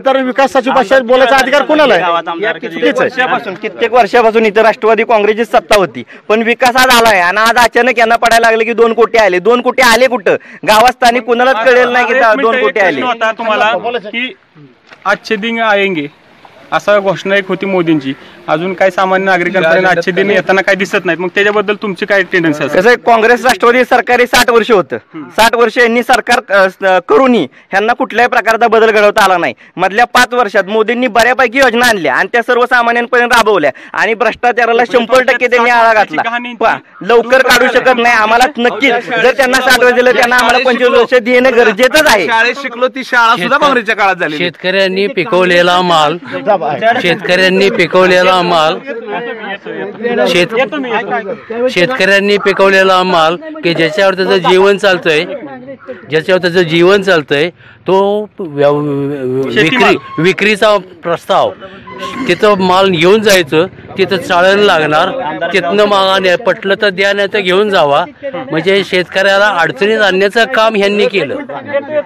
तर विकासाची भाषा बोलायचा अधिकार कोणाला आहे? कित्येक वर्षापासून इथं राष्ट्रवादी काँग्रेसची सत्ता होती, पण विकास आज आलाय आणि आज अचानक यांना पडायला लागले की 2 कोटी आले. 2 कोटी आले कुठं? गावस्थानी कुणालाच कळेल नाही की 2 कोटी आले. तुम्हाला की आजचे दिन आएंगे असा घोषणा एक होती मोदींची, अजून काही सामान्य नागरिकांपर्यंत आजचे दिन येताना काही दिसत नाहीत. मग त्याच्याबद्दल तुमची काय टेंडन्सी असेल? कसं काँग्रेस राष्ट्रवादी सरकारी 60 वर्ष होतं. 60 वर्ष यांनी सरकार करूनही ह्यांना कुठल्याही प्रकारचा बदल घडवता आला नाही. मधल्या 5 वर्षात मोदींनी बऱ्यापैकी योजना आणल्या आणि त्या सर्वसामान्यांपर्यंत राबवल्या आणि भ्रष्टाचाराला 100% त्यांनी आळा घातला. लवकर काढू शकत नाही आम्हाला. नक्कीच जर त्यांना 60 वर्ष दिलं त्यांना आम्हाला 25 वर्ष देणं गरजेचंच आहे. शाळेत शिकलो ती शाळा सुद्धा काँग्रेसच्या काळात झाली. शेतकऱ्यांनी पिकवलेला माल, शेतकऱ्यांनी पिकवलेला माल, शेतकऱ्यांनी पिकवलेला माल की ज्याच्यावर त्याचं जीवन चालतंय, तो विक्रीचा प्रस्ताव तिथं माल घेऊन जायचं, तिथं चाळण लागणार, तिथनं मागाने पटलं तर द्या नाही तर घेऊन जावा. म्हणजे शेतकऱ्याला अडचणीत आणण्याचं काम ह्यांनी केलं.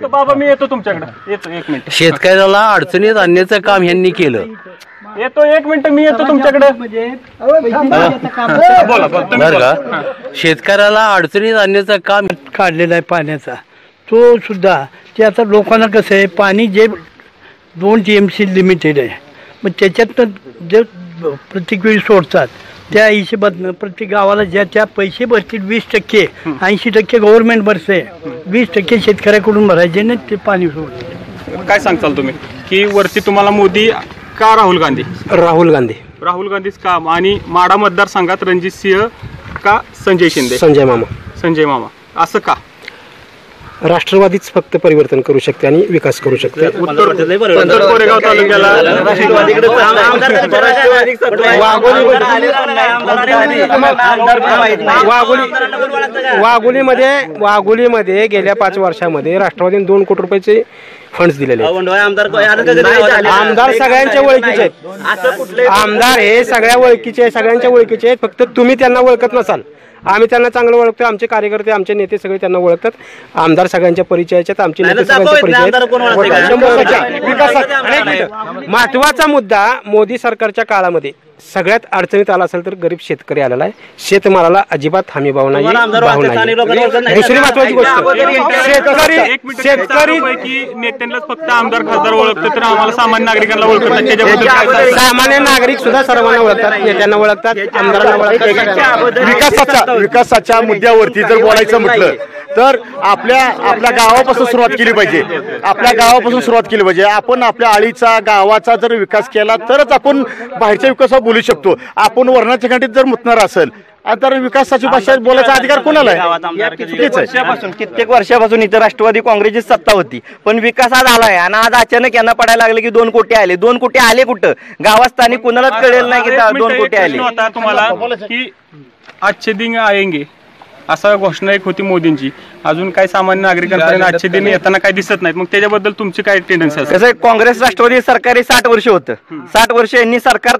बाबा मी येतो तुमच्याकडे, येतो 1 मिनिट. शेतकऱ्याला अडचणीत आणण्याचं काम ह्यांनी केलं. येतो 1 मिनिट, मी येतो तुमच्याकडे. बरं का, शेतकऱ्याला अडचणीत आणण्याचं काम काढलेला आहे पाण्याचा, तो सुद्धा ते आता लोकांना कसं आहे, पाणी जे 2 TMC लिमिटेड आहे, मग त्याच्यातनं जे प्रत्येक वेळी सोडतात त्या हिशोबातनं प्रत्येक गावाला ज्या पैसे भरतील 20%, 80% गव्हर्नमेंट भरते, 20% शेतकऱ्याकडून भरायचे ना ते पाणी सोडते. काय सांगताल तुम्ही की वरती तुम्हाला मोदी का राहुल गांधी? राहुल गांधीच का? आणि माढा मतदारसंघात रणजित सिंह का संजय शिंदे? संजय मामा असं का? राष्ट्रवादीच फक्त परिवर्तन करू शकते आणि विकास करू शकते. उत्तर कोरेगाव तालुक्याला वाघोलीमध्ये गेल्या 5 वर्षामध्ये राष्ट्रवादीने 2 कोटी रुपयाचे फंड्स दिलेले. आमदार सगळ्यांच्या ओळखीचे आहेत. आमदार हे सगळ्यांच्या ओळखीचे आहेत. फक्त तुम्ही त्यांना ओळखत नसाल, आम्ही त्यांना चांगलं ओळखतो. आमचे कार्यकर्ते, आमचे नेते सगळे त्यांना ओळखतात. आमदार सगळ्यांच्या परिचयाचे आहेत, आमचे नेते सगळ्यांच्या परिचय. महत्वाचा मुद्दा मोदी सरकारच्या काळामध्ये सगळ्यात अडचणीत आला असेल तर गरीब शेतकरी आलेला आहे. शेतमालाला अजिबात हमी भाव नाही, भाव नाही. दुसरी महत्वाची गोष्ट, शेतकरी नेत्यांनाच फक्त आमदार खासदार ओळखतात तर आम्हाला सामान्य नागरिकांना ओळखतात. त्याच्याबद्दल काय सांगाल? सामान्य नागरिक सुद्धा सर्वांना ओळखतात, नेत्यांना ओळखतात, आमदारांना ओळखतात. विकासाच्या मुद्द्यावरती जर बोलायचं म्हटलं तर आपल्या गावापासून सुरुवात केली पाहिजे. आपल्या गावापासून सुरुवात केली पाहिजे. आपण आपल्या आळीचा गावाचा जर विकास केला तरच आपण बाहेरच्या विकासावर बोलू शकतो. आपण वर्णाच्या खंडीत जर मुतणार असेल तर विकासाची भाषा बोलायचा अधिकार कोणाला आहे? कित्येक वर्षापासून इथं राष्ट्रवादी काँग्रेसची सत्ता होती, पण विकास आज आलाय आणि आज अचानक यांना पडायला लागले की 2 कोटी आले. 2 कोटी आले कुठं? गावस्थानी कुणालाच कळेल नाही की 2 कोटी आले. तुम्हाला की आजचे दिन आएंगे असा घोषणा एक होती मोदींची, अजून काही सामान्य नागरिकांपर्यंत आजचे दिन येताना काही दिसत नाहीत. मग त्याच्याबद्दल तुमची काय टेंडन्सी असेल? कसं काँग्रेस राष्ट्रवादी सरकारी 60 वर्ष होतं. 60 वर्ष यांनी सरकार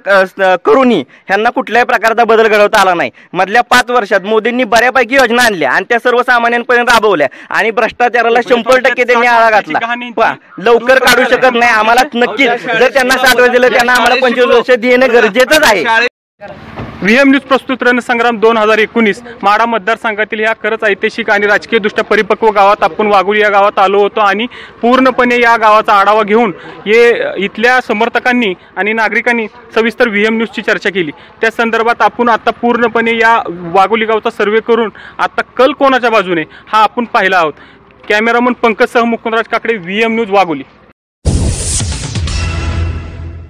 करूनही ह्यांना कुठल्याही प्रकारचा बदल घडवता आला नाही. मधल्या 5 वर्षात मोदींनी बऱ्यापैकी योजना आणल्या आणि त्या सर्वसामान्यांपर्यंत राबवल्या आणि भ्रष्टाचाराला 100% त्यांनी आळा घातला. लवकर काढू शकत नाही आम्हाला. नक्कीच जर त्यांना 60 वर्ष दिलं त्यांना आम्हाला 25 वर्ष देणं गरजेचंच आहे. VM न्यूज प्रस्तुत रणसंग्राम 2019 माढा मतदारसंघातील ह्या खरंच ऐतिहासिक आणि राजकीयदृष्ट्या परिपक्व गावात आपण वाघोली या गावात आलो होतो आणि पूर्णपणे या गावाचा आढावा घेऊन इथल्या समर्थकांनी आणि नागरिकांनी सविस्तर VM न्यूजची चर्चा केली. त्या संदर्भात आपण आता पूर्णपणे या वाघोली गावचा सर्वे करून आता कल कोणाच्या बाजूने हा आपण पाहिला आहोत. कॅमेरामन पंकज सह मुकुंदराज काकडे, VM न्यूज वाघोली.